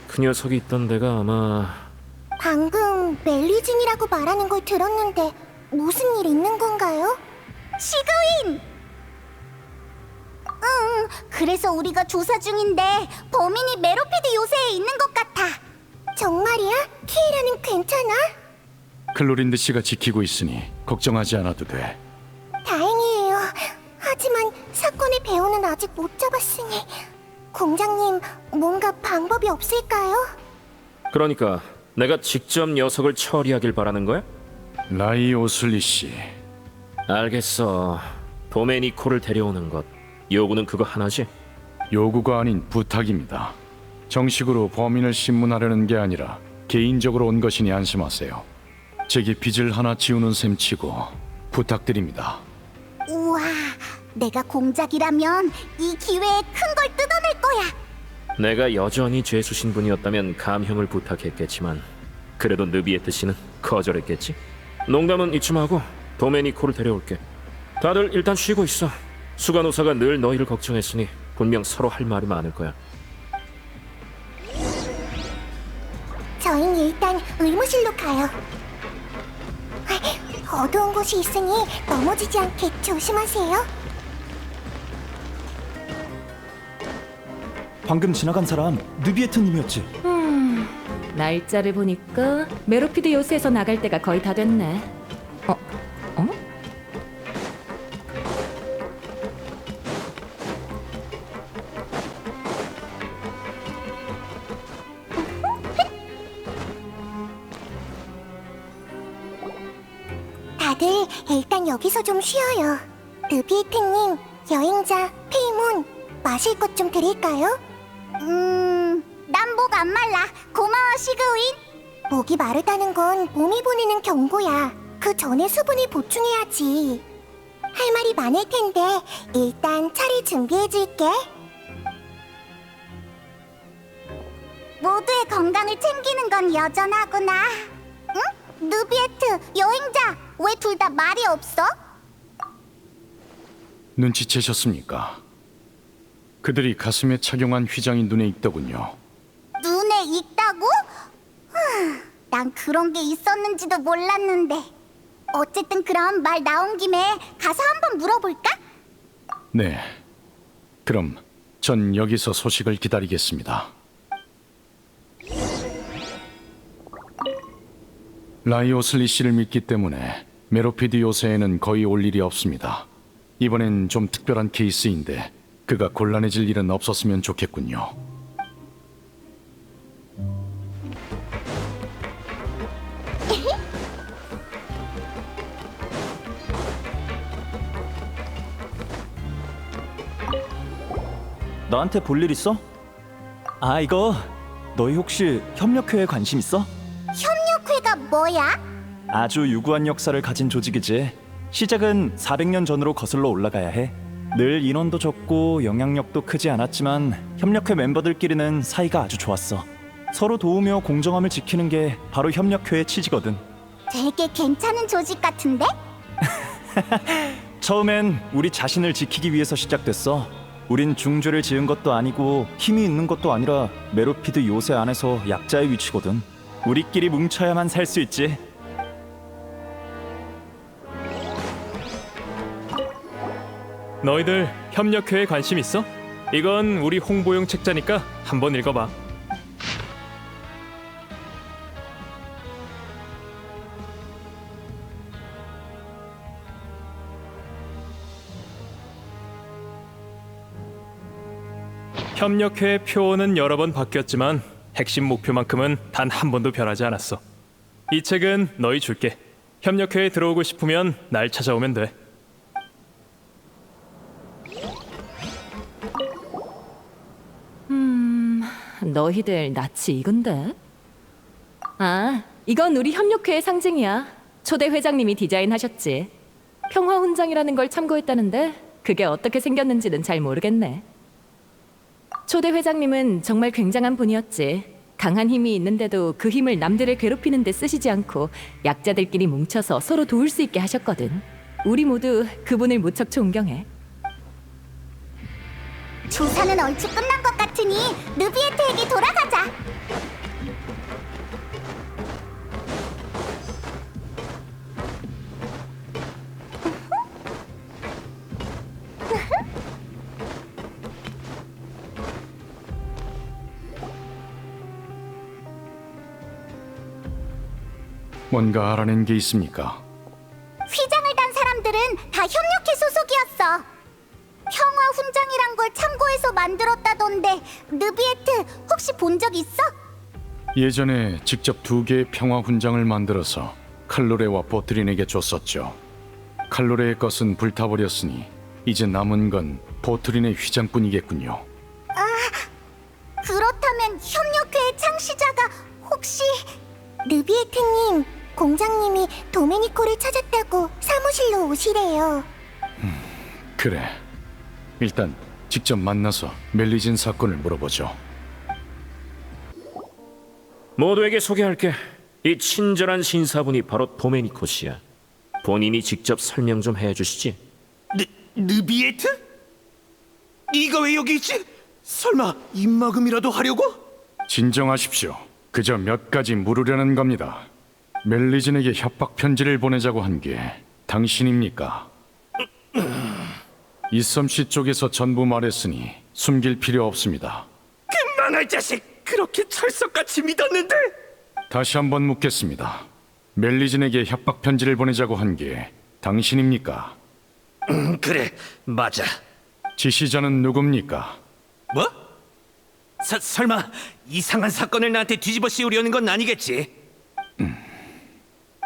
Speaker 14: 그 녀석이 있던 데가 아마
Speaker 3: 방금 멜리진이라고 말하는 걸 들었는데 무슨 일 있는 건가요? 시그윈! 그래서 우리가 조사 중인데 범인이 메로피드 요새에 있는 것 같아. 정말이야? 키이라는 괜찮아?
Speaker 2: 클로린드 씨가 지키고 있으니 걱정하지 않아도 돼.
Speaker 3: 다행이에요. 하지만 사건의 배우는 아직 못 잡았으니 공장님 뭔가 방법이 없을까요?
Speaker 14: 그러니까 내가 직접 녀석을 처리하길 바라는 거야?
Speaker 2: 라이 오슬리 씨.
Speaker 14: 알겠어. 도메니코를 데려오는 것. 요구는 그거 하나지?
Speaker 2: 요구가 아닌 부탁입니다. 정식으로 범인을 신문하려는 게 아니라 개인적으로 온 것이니 안심하세요. 제게 빚을 하나 지우는 셈치고 부탁드립니다.
Speaker 3: 우와, 내가 공작이라면 이 기회에 큰 걸 뜯어낼 거야.
Speaker 14: 내가 여전히 죄수 신분이었다면 감형을 부탁했겠지만 그래도 느비에트 씨는 거절했겠지? 농담은 이쯤 하고 도메니코를 데려올게. 다들 일단 쉬고 있어. 수간호사가 늘 너희를 걱정했으니 분명 서로 할 말이 많을 거야.
Speaker 3: 저희는 일단 의무실로 가요. 어두운 곳이 있으니 넘어지지 않게 조심하세요.
Speaker 15: 방금 지나간 사람 느비에트님이었지?
Speaker 5: 날짜를 보니까 메로피드 요새에서 나갈 때가 거의 다 됐네. 어?
Speaker 3: 다들 일단 여기서 좀 쉬어요. 느비에트님, 여행자, 페이몬, 마실 것 좀 드릴까요? 난 목 안 말라. 고마워, 시그윈. 목이 마르다는 건 몸이 보내는 경고야. 그 전에 수분을 보충해야지. 할 말이 많을 텐데 일단 차를 준비해줄게. 모두의 건강을 챙기는 건 여전하구나. 응? 느비에트, 여행자, 왜 둘 다 말이 없어?
Speaker 2: 눈치채셨습니까? 그들이 가슴에 착용한 휘장이 눈에 익더군요.
Speaker 3: 눈에 익다고? 난 그런 게 있었는지도 몰랐는데. 어쨌든 그럼 말 나온 김에 가서 한번 물어볼까?
Speaker 2: 네. 그럼 전 여기서 소식을 기다리겠습니다. 라이오슬리 씨를 믿기 때문에 메로피드 요새에는 거의 올 일이 없습니다. 이번엔 좀 특별한 케이스인데 그가 곤란해질 일은 없었으면 좋겠군요.
Speaker 15: 너한테 볼 일 있어? 아, 이거 너희 혹시 협력회에 관심 있어?
Speaker 3: 협력회가 뭐야?
Speaker 15: 아주 유구한 역사를 가진 조직이지. 시작은 400년 전으로 거슬러 올라가야 해. 늘 인원도 적고 영향력도 크지 않았지만 협력회 멤버들끼리는 사이가 아주 좋았어. 서로 도우며 공정함을 지키는 게 바로 협력회의 취지거든.
Speaker 3: 되게 괜찮은 조직 같은데?
Speaker 15: 처음엔 우리 자신을 지키기 위해서 시작됐어. 우린 중죄를 지은 것도 아니고 힘이 있는 것도 아니라 메로피드 요새 안에서 약자의 위치거든. 우리끼리 뭉쳐야만 살 수 있지.
Speaker 6: 너희들 협력회에 관심 있어? 이건 우리 홍보용 책자니까 한번 읽어봐. 협력회 표어는 여러 번 바뀌었지만 핵심 목표만큼은 단 한 번도 변하지 않았어. 이 책은 너희 줄게. 협력회에 들어오고 싶으면 날 찾아오면 돼.
Speaker 5: 너희들 낯이 익은데? 아, 이건 우리 협력회의 상징이야. 초대 회장님이 디자인하셨지. 평화훈장이라는 걸 참고했다는데 그게 어떻게 생겼는지는 잘 모르겠네. 초대 회장님은 정말 굉장한 분이었지. 강한 힘이 있는데도 그 힘을 남들을 괴롭히는 데 쓰시지 않고 약자들끼리 뭉쳐서 서로 도울 수 있게 하셨거든. 우리 모두 그분을 무척 존경해.
Speaker 3: 조사는 얼추 끝난 것 같으니 느비에트에게 돌아가자.
Speaker 2: 뭔가 알아낸 게 있습니까?
Speaker 3: 휘장을 단 사람들은 다 협력회 소속이었어. 평화 훈장이란 걸 참고해서 만들었다던데 느비에트 혹시 본 적 있어?
Speaker 2: 예전에 직접 2개의 평화 훈장을 만들어서 칼로레와 보트린에게 줬었죠. 칼로레의 것은 불타버렸으니 이제 남은 건 보트린의 휘장뿐이겠군요.
Speaker 3: 그렇다면 협력회의 창시자가 혹시... 느비에트님, 공장님이 도메니코를 찾았다고 사무실로 오시래요.
Speaker 2: 그래. 일단 직접 만나서 멜리진 사건을 물어보죠.
Speaker 14: 모두에게 소개할게. 이 친절한 신사분이 바로 도메니코 씨야. 본인이 직접 설명 좀 해주시지.
Speaker 12: 느비에트? 네가 왜 여기 있지? 설마 입막음이라도 하려고?
Speaker 2: 진정하십시오. 그저 몇 가지 물으려는 겁니다. 멜리진에게 협박 편지를 보내자고 한 게 당신입니까? 이썸씨 쪽에서 전부 말했으니 숨길 필요 없습니다.
Speaker 12: 그 망할 자식! 그렇게 철석같이 믿었는데!
Speaker 2: 다시 한번 묻겠습니다. 멜리진에게 협박 편지를 보내자고 한 게 당신입니까?
Speaker 12: 그래, 맞아.
Speaker 2: 지시자는 누굽니까?
Speaker 12: 뭐? 설마 이상한 사건을 나한테 뒤집어 씌우려는 건 아니겠지?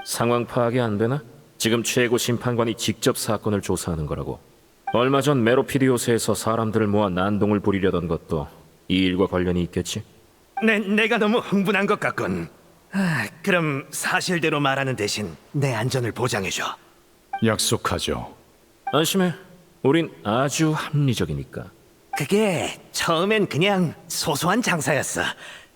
Speaker 14: 상황 파악이 안 되나? 지금 최고 심판관이 직접 사건을 조사하는 거라고. 얼마 전 메로피디오스에서 사람들을 모아 난동을 부리려던 것도 이 일과 관련이 있겠지?
Speaker 12: 내가 너무 흥분한 것 같군. 그럼 사실대로 말하는 대신 내 안전을 보장해줘.
Speaker 2: 약속하죠.
Speaker 14: 안심해. 우린 아주 합리적이니까.
Speaker 12: 그게 처음엔 그냥 소소한 장사였어.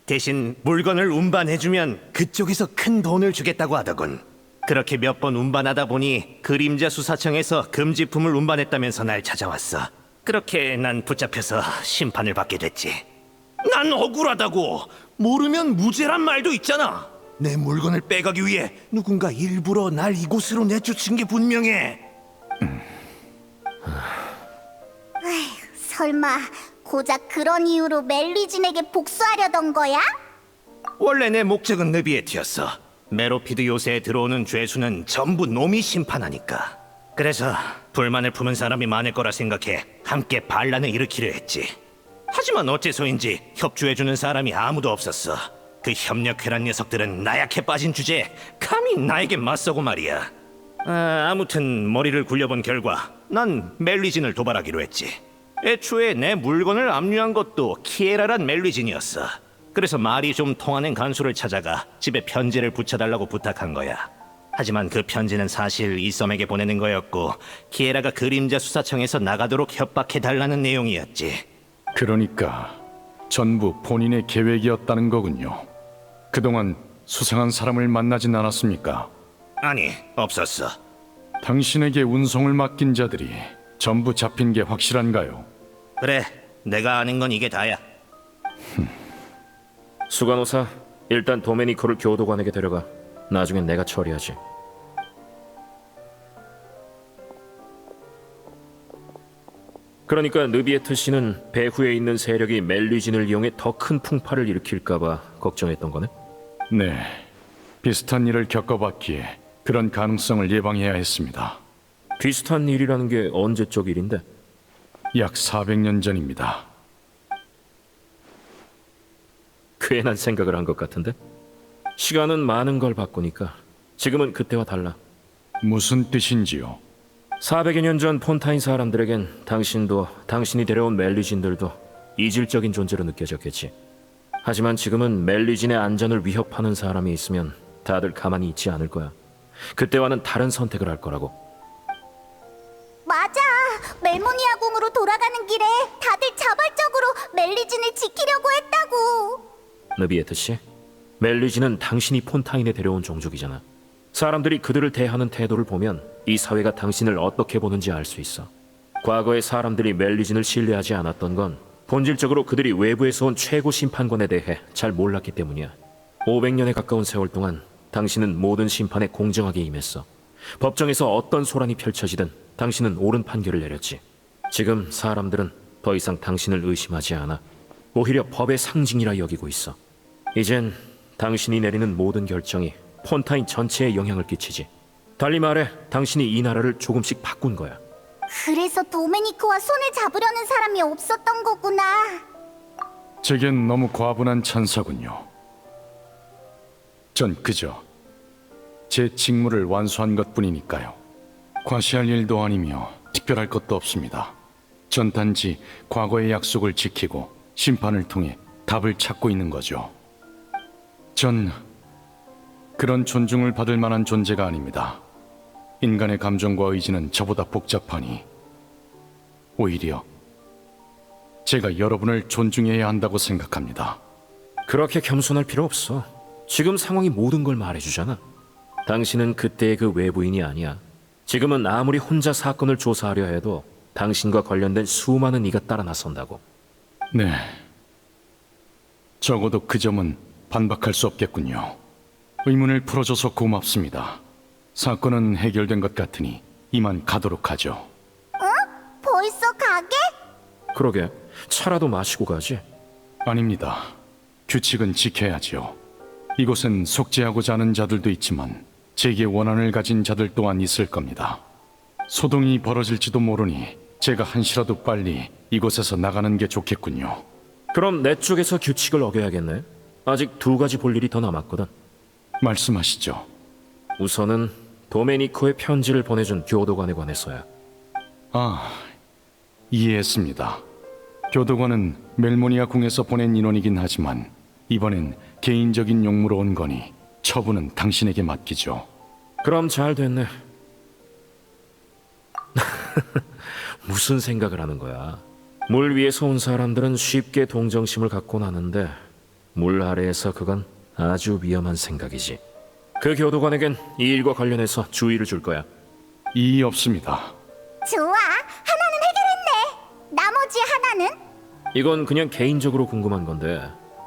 Speaker 12: 대신 물건을 운반해주면 그쪽에서 큰 돈을 주겠다고 하더군. 그렇게 몇 번 운반하다 보니 그림자 수사청에서 금지품을 운반했다면서 날 찾아왔어. 그렇게 난 붙잡혀서 심판을 받게 됐지. 난 억울하다고. 모르면 무죄란 말도 있잖아. 내 물건을 빼가기 위해 누군가 일부러 날 이곳으로 내쫓은 게 분명해.
Speaker 3: 설마 고작 그런 이유로 멜리진에게 복수하려던 거야?
Speaker 12: 원래 내 목적은 느비에트였어. 메로피드 요새에 들어오는 죄수는 전부 놈이 심판하니까. 그래서 불만을 품은 사람이 많을 거라 생각해 함께 반란을 일으키려 했지. 하지만 어째서인지 협조해주는 사람이 아무도 없었어. 그 협력회란 녀석들은 나약해 빠진 주제에 감히 나에게 맞서고 말이야. 아무튼 머리를 굴려본 결과 난 멜리진을 도발하기로 했지. 애초에 내 물건을 압류한 것도 키에라란 멜리진이었어. 그래서 말이 좀 통하는 간수를 찾아가 집에 편지를 붙여달라고 부탁한 거야. 하지만 그 편지는 사실 이썸에게 보내는 거였고 키에라가 그림자 수사청에서 나가도록 협박해달라는 내용이었지.
Speaker 2: 그러니까 전부 본인의 계획이었다는 거군요. 그동안 수상한 사람을 만나진 않았습니까?
Speaker 12: 아니, 없었어.
Speaker 2: 당신에게 운송을 맡긴 자들이 전부 잡힌 게 확실한가요?
Speaker 12: 그래, 내가 아는 건 이게 다야.
Speaker 14: 수간호사, 일단 도메니코를 교도관에게 데려가. 나중엔 내가 처리하지. 그러니까 느비에트 씨는 배후에 있는 세력이 멜리진을 이용해 더 큰 풍파를 일으킬까봐 걱정했던 거네?
Speaker 2: 네, 비슷한 일을 겪어봤기에 그런 가능성을 예방해야 했습니다.
Speaker 14: 비슷한 일이라는 게 언제적 일인데?
Speaker 2: 약 400년 전입니다.
Speaker 14: 괜한 생각을 한 것 같은데? 시간은 많은 걸 바꾸니까 지금은 그때와 달라.
Speaker 2: 무슨 뜻인지요?
Speaker 14: 400여 년 전 폰타인 사람들에겐 당신도 당신이 데려온 멜리진들도 이질적인 존재로 느껴졌겠지. 하지만 지금은 멜리진의 안전을 위협하는 사람이 있으면 다들 가만히 있지 않을 거야. 그때와는 다른 선택을 할 거라고.
Speaker 3: 맞아. 멜모니아 궁으로 돌아가는 길에 다들 자발적으로 멜리진을 지키려고 했다고.
Speaker 14: 느비에트 씨, 멜리진은 당신이 폰타인에 데려온 종족이잖아. 사람들이 그들을 대하는 태도를 보면 이 사회가 당신을 어떻게 보는지 알 수 있어. 과거에 사람들이 멜리진을 신뢰하지 않았던 건 본질적으로 그들이 외부에서 온 최고 심판관에 대해 잘 몰랐기 때문이야. 500년에 가까운 세월 동안 당신은 모든 심판에 공정하게 임했어. 법정에서 어떤 소란이 펼쳐지든 당신은 옳은 판결을 내렸지. 지금 사람들은 더 이상 당신을 의심하지 않아. 오히려 법의 상징이라 여기고 있어. 이젠 당신이 내리는 모든 결정이 폰타인 전체에 영향을 끼치지. 달리 말해 당신이 이 나라를 조금씩 바꾼 거야.
Speaker 3: 그래서 도메니코와 손을 잡으려는 사람이 없었던 거구나.
Speaker 2: 제겐 너무 과분한 찬사군요. 전 그저 제 직무를 완수한 것뿐이니까요. 과시할 일도 아니며 특별할 것도 없습니다. 전 단지 과거의 약속을 지키고 심판을 통해 답을 찾고 있는 거죠. 전 그런 존중을 받을 만한 존재가 아닙니다. 인간의 감정과 의지는 저보다 복잡하니 오히려 제가 여러분을 존중해야 한다고 생각합니다.
Speaker 14: 그렇게 겸손할 필요 없어. 지금 상황이 모든 걸 말해주잖아. 당신은 그때의 그 외부인이 아니야. 지금은 아무리 혼자 사건을 조사하려 해도 당신과 관련된 수많은 이가 따라 나선다고.
Speaker 2: 네. 적어도 그 점은 반박할 수 없겠군요. 의문을 풀어줘서 고맙습니다. 사건은 해결된 것 같으니 이만 가도록 하죠.
Speaker 3: 벌써 가게?
Speaker 14: 그러게, 차라도 마시고 가지.
Speaker 2: 아닙니다. 규칙은 지켜야지요. 이곳엔 속죄하고자 하는 자들도 있지만 제게 원한을 가진 자들 또한 있을 겁니다. 소동이 벌어질지도 모르니 제가 한시라도 빨리 이곳에서 나가는 게 좋겠군요.
Speaker 14: 그럼 내 쪽에서 규칙을 어겨야겠네. 아직 2가지 볼 일이 더 남았거든.
Speaker 2: 말씀하시죠.
Speaker 14: 우선은 도메니코의 편지를 보내준 교도관에 관해서야.
Speaker 2: 아, 이해했습니다. 교도관은 멜모니아 궁에서 보낸 인원이긴 하지만 이번엔 개인적인 용무로 온 거니 처분은 당신에게 맡기죠.
Speaker 14: 그럼 잘 됐네. 무슨 생각을 하는 거야? 물 위에서 온 사람들은 쉽게 동정심을 갖곤 하는데 물 아래에서 그건 아주 위험한 생각이지. 그 교도관에겐 이 일과 관련해서 주의를 줄 거야.
Speaker 2: 이의 없습니다.
Speaker 3: 좋아, 하나는 해결했네. 나머지 하나는?
Speaker 14: 이건 그냥 개인적으로 궁금한 건데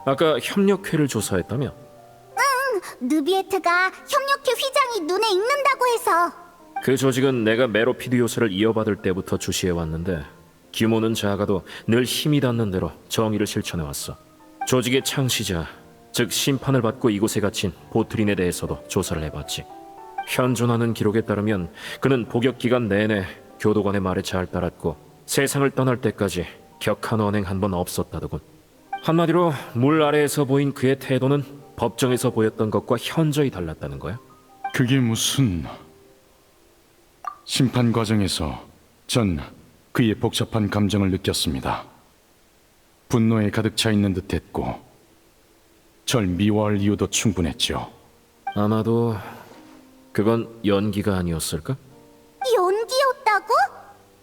Speaker 14: 아까 협력회를 조사했다며?
Speaker 3: 느비에트가 협력회 휘장이 눈에 익는다고 해서.
Speaker 14: 그 조직은 내가 메로피드 요새를 이어받을 때부터 주시해왔는데 규모는 작아도 늘 힘이 닿는 대로 정의를 실천해왔어. 조직의 창시자, 즉 심판을 받고 이곳에 갇힌 보트린에 대해서도 조사를 해봤지. 현존하는 기록에 따르면 그는 복역 기간 내내 교도관의 말에 잘 따랐고 세상을 떠날 때까지 격한 언행 한 번 없었다더군. 한마디로 물 아래에서 보인 그의 태도는 법정에서 보였던 것과 현저히 달랐다는 거야.
Speaker 2: 그게 무슨... 심판 과정에서 전 그의 복잡한 감정을 느꼈습니다. 분노에 가득 차 있는 듯했고 절 미워할 이유도 충분했죠.
Speaker 14: 아마도 그건 연기가 아니었을까?
Speaker 3: 연기였다고?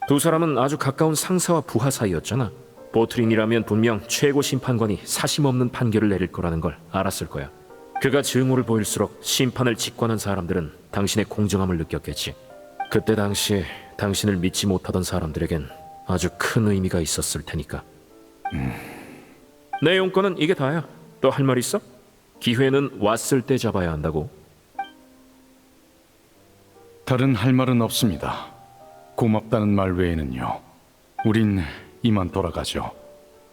Speaker 14: 2 사람은 아주 가까운 상사와 부하 사이였잖아. 보트린이라면 분명 최고 심판관이 사심없는 판결을 내릴 거라는 걸 알았을 거야. 그가 증오를 보일수록 심판을 직관한 사람들은 당신의 공정함을 느꼈겠지. 그때 당시 당신을 믿지 못하던 사람들에겐 아주 큰 의미가 있었을 테니까. 내 용건은 이게 다야. 또 할 말 있어? 기회는 왔을 때 잡아야 한다고.
Speaker 2: 다른 할 말은 없습니다. 고맙다는 말 외에는요. 우린 이만 돌아가죠.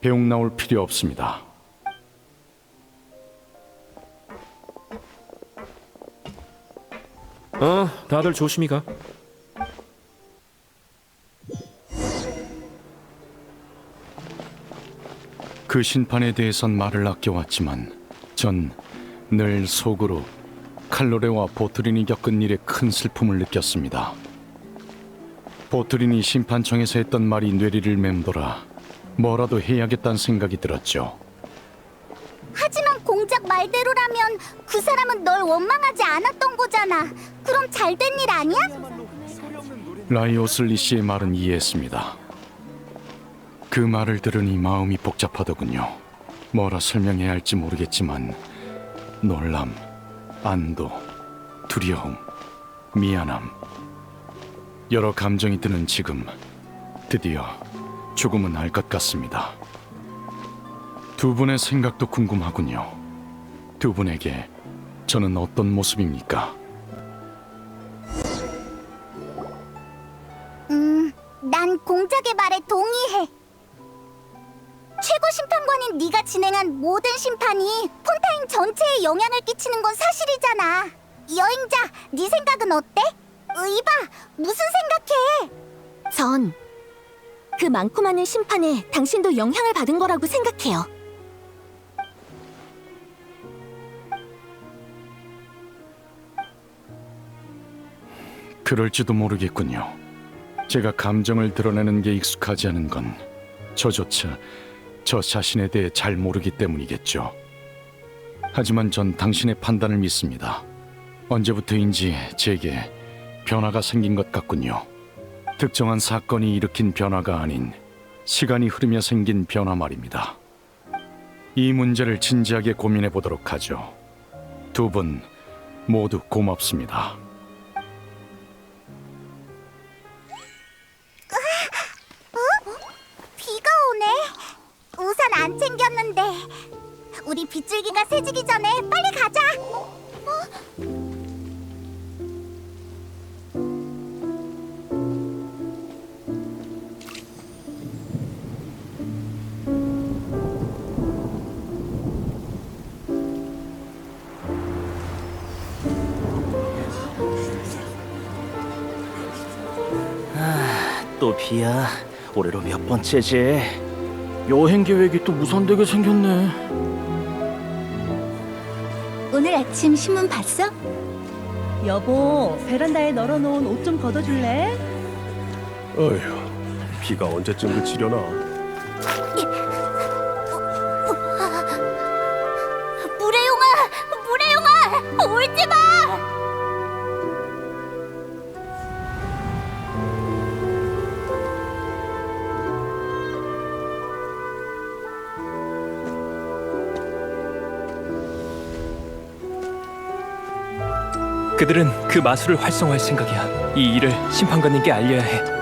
Speaker 2: 배웅 나올 필요 없습니다.
Speaker 14: 다들 조심히 가.
Speaker 2: 그 심판에 대해선 말을 아껴왔지만 전 늘 속으로 칼로레와 보트린이 겪은 일에 큰 슬픔을 느꼈습니다. 보트린이 심판청에서 했던 말이 뇌리를 맴돌아 뭐라도 해야겠다는 생각이 들었죠.
Speaker 3: 하지만 공작 말대로라면 그 사람은 널 원망하지 않았던 거잖아. 그럼 잘 된 일 아니야?
Speaker 2: 라이오슬리 씨의 말은 이해했습니다. 그 말을 들으니 마음이 복잡하더군요. 뭐라 설명해야 할지 모르겠지만 놀람, 안도, 두려움, 미안함, 여러 감정이 드는 지금 드디어 조금은 알 것 같습니다. 두 분의 생각도 궁금하군요. 두 분에게 저는 어떤 모습입니까?
Speaker 3: 난 공작의 말에 동의해. 최고 심판관인 네가 진행한 모든 심판이 폰타인 전체에 영향을 끼치는 건 사실이잖아. 여행자, 네 생각은 어때? 이봐, 무슨 생각해?
Speaker 1: 전 그 많고 많은 심판에 당신도 영향을 받은 거라고 생각해요.
Speaker 2: 그럴지도 모르겠군요. 제가 감정을 드러내는 게 익숙하지 않은 건 저조차 저 자신에 대해 잘 모르기 때문이겠죠. 하지만 전 당신의 판단을 믿습니다. 언제부터인지 제게 변화가 생긴 것 같군요. 특정한 사건이 일으킨 변화가 아닌 시간이 흐르며 생긴 변화 말입니다. 이 문제를 진지하게 고민해 보도록 하죠. 두 분 모두 고맙습니다.
Speaker 3: 비가 오네. 우산 안 챙겼는데. 우리 빗줄기가 새지기 전에 빨리 가자.
Speaker 16: 또 비야. 올해로 몇 번째지?
Speaker 9: 여행 계획이 또 무산되게 생겼네.
Speaker 3: 오늘 아침 신문 봤어?
Speaker 8: 여보, 베란다에 널어놓은 옷 좀 걷어줄래?
Speaker 12: 어휴, 비가 언제쯤 그치려나?
Speaker 3: 물의용아, 울지 마!
Speaker 6: 그들은 그 마술을 활성화할 생각이야. 이 일을 심판관님께 알려야 해.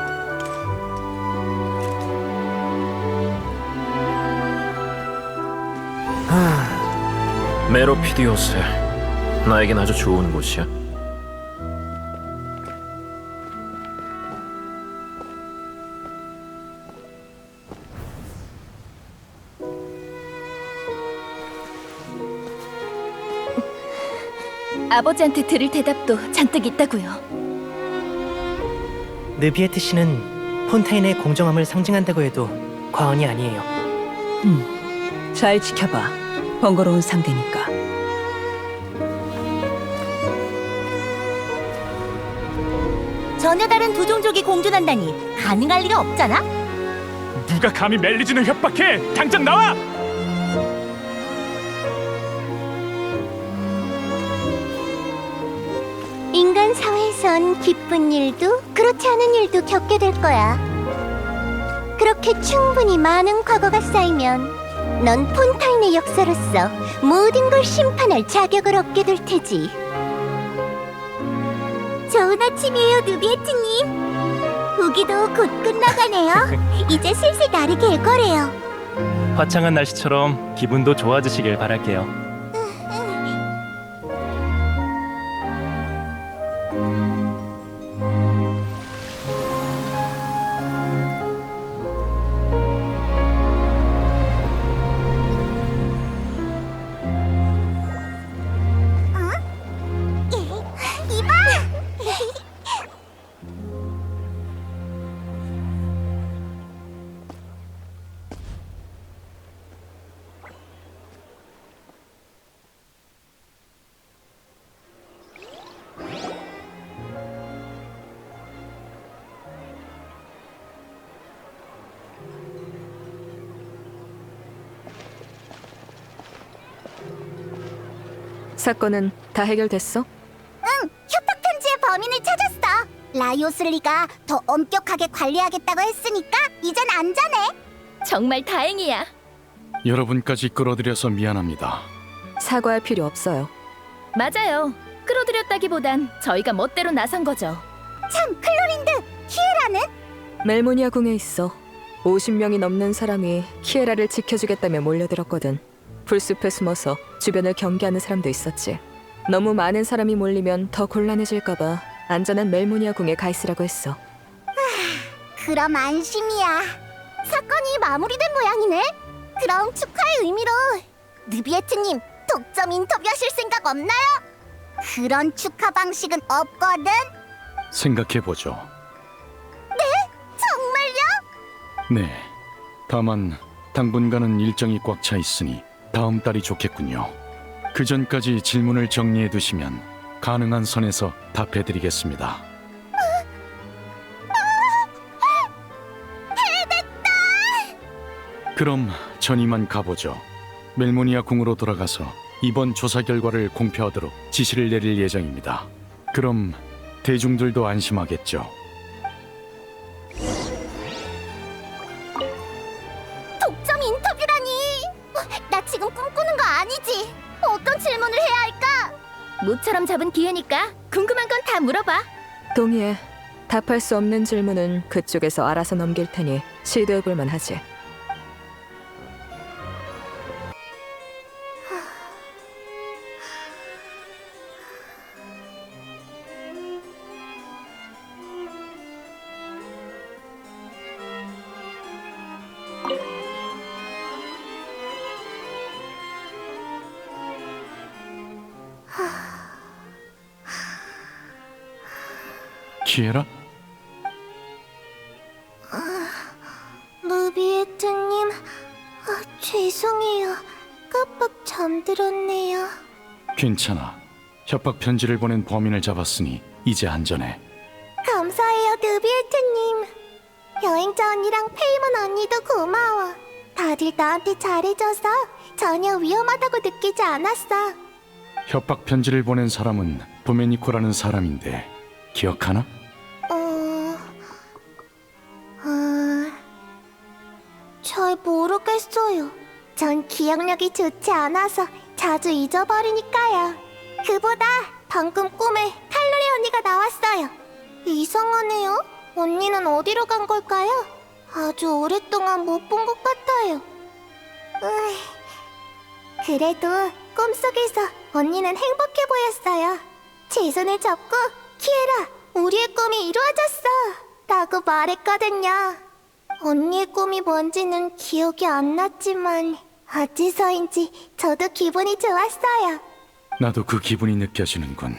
Speaker 14: 메로피디오스, 나에겐 아주 좋은 곳이야.
Speaker 1: 아버지한테 드릴 대답도 잔뜩 있다고요.
Speaker 17: 느비에트 씨는 폰타인의 공정함을 상징한다고 해도 과언이 아니에요.
Speaker 8: 잘 지켜봐. 번거로운 상대니까.
Speaker 3: 전혀 다른 두 종족이 공존한다니 가능할 리가 없잖아.
Speaker 4: 누가 감히 멜리진을 협박해? 당장 나와!
Speaker 3: 인간 사회에선 기쁜 일도 그렇지 않은 일도 겪게 될 거야. 그렇게 충분히 많은 과거가 쌓이면 넌 폰타인의 역사로서 모든 걸 심판할 자격을 얻게 될 테지. 좋은 아침이에요, 누비에트님. 우기도 곧 끝나가네요. 이제 슬슬 나르게 일 거래요.
Speaker 7: 화창한 날씨처럼 기분도 좋아지시길 바랄게요.
Speaker 5: 사건은 다 해결됐어?
Speaker 3: 응, 협박 편지의 범인을 찾았어. 라이오슬리가 더 엄격하게 관리하겠다고 했으니까 이젠 안전해.
Speaker 1: 정말 다행이야.
Speaker 2: 여러분까지 끌어들여서 미안합니다.
Speaker 5: 사과할 필요 없어요.
Speaker 1: 맞아요.
Speaker 5: 끌어들였다기보단 저희가 멋대로 나선 거죠.
Speaker 3: 참, 클로린드, 키에라는?
Speaker 5: 멜모니아 궁에 있어. 50명이 넘는 사람이 키에라를 지켜주겠다며 몰려들었거든. 풀숲에 숨어서 주변을 경계하는 사람도 있었지. 너무 많은 사람이 몰리면 더 곤란해질까봐 안전한 멜모니아 궁에 가 있으라고 했어.
Speaker 3: 그럼 안심이야. 사건이 마무리된 모양이네. 그럼 축하의 의미로 느비에트님 독점 인터뷰하실 생각 없나요? 그런 축하 방식은 없거든.
Speaker 2: 생각해보죠.
Speaker 3: 네? 정말요?
Speaker 2: 네. 다만 당분간은 일정이 꽉 차 있으니 다음 달이 좋겠군요. 그 전까지 질문을 정리해 두시면 가능한 선에서 답해드리겠습니다. 그럼 전 이만 가보죠. 멜모니아 궁으로 돌아가서 이번 조사 결과를 공표하도록 지시를 내릴 예정입니다. 그럼 대중들도 안심하겠죠.
Speaker 3: 독점 인터뷰라니. 나 지금 꿈꾸는 거 아니지? 어떤 질문을 해야 할까?
Speaker 5: 모처럼 잡은 기회니까 궁금한 건 다 물어봐. 동의해. 답할 수 없는 질문은 그쪽에서 알아서 넘길 테니 시도해볼 만하지.
Speaker 2: 키에라?
Speaker 3: 느비에트님, 죄송해요. 깜빡 잠들었네요.
Speaker 2: 괜찮아. 협박 편지를 보낸 범인을 잡았으니 이제 안전해.
Speaker 3: 감사해요, 느비에트님. 여행자 언니랑 페이먼 언니도 고마워. 다들 나한테 잘해줘서 전혀 위험하다고 느끼지 않았어.
Speaker 2: 협박 편지를 보낸 사람은 도메니코라는 사람인데 기억하나?
Speaker 3: 잘 모르겠어요. 전 기억력이 좋지 않아서 자주 잊어버리니까요. 그보다 방금 꿈에 칼로리 언니가 나왔어요. 이상하네요. 언니는 어디로 간 걸까요? 아주 오랫동안 못 본 것 같아요. 그래도 꿈속에서 언니는 행복해 보였어요. 제 손을 잡고 키에라, 우리의 꿈이 이루어졌어 라고 말했거든요. 언니의 꿈이 뭔지는 기억이 안 났지만 어째서인지 저도 기분이 좋았어요.
Speaker 2: 나도 그 기분이 느껴지는군.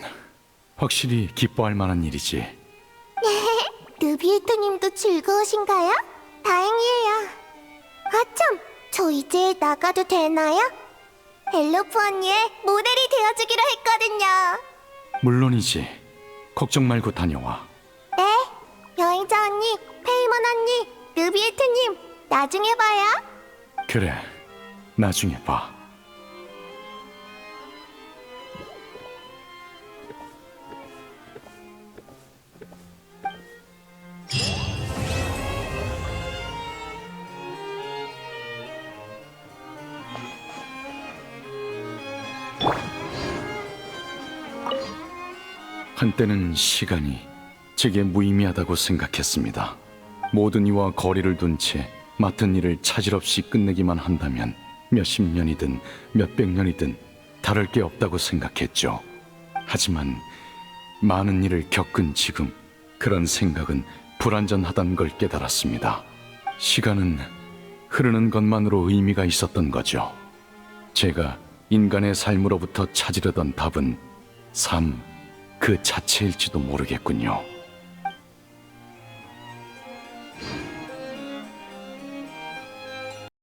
Speaker 2: 확실히 기뻐할 만한 일이지.
Speaker 3: 느비에트님도 즐거우신가요? 다행이에요. 아참, 저 이제 나가도 되나요? 엘로프 언니의 모델이 되어주기로 했거든요.
Speaker 2: 물론이지. 걱정 말고 다녀와.
Speaker 3: 네, 여행자 언니, 페이먼 언니, 느비에트님, 나중에 봐요.
Speaker 2: 그래, 나중에 봐. 한때는 시간이 제게 무의미하다고 생각했습니다. 모든 이와 거리를 둔 채 맡은 일을 차질 없이 끝내기만 한다면 몇십 년이든 몇백 년이든 다를 게 없다고 생각했죠. 하지만 많은 일을 겪은 지금 그런 생각은 불완전하다는 걸 깨달았습니다. 시간은 흐르는 것만으로 의미가 있었던 거죠. 제가 인간의 삶으로부터 찾으려던 답은 삶 그 자체일지도 모르겠군요.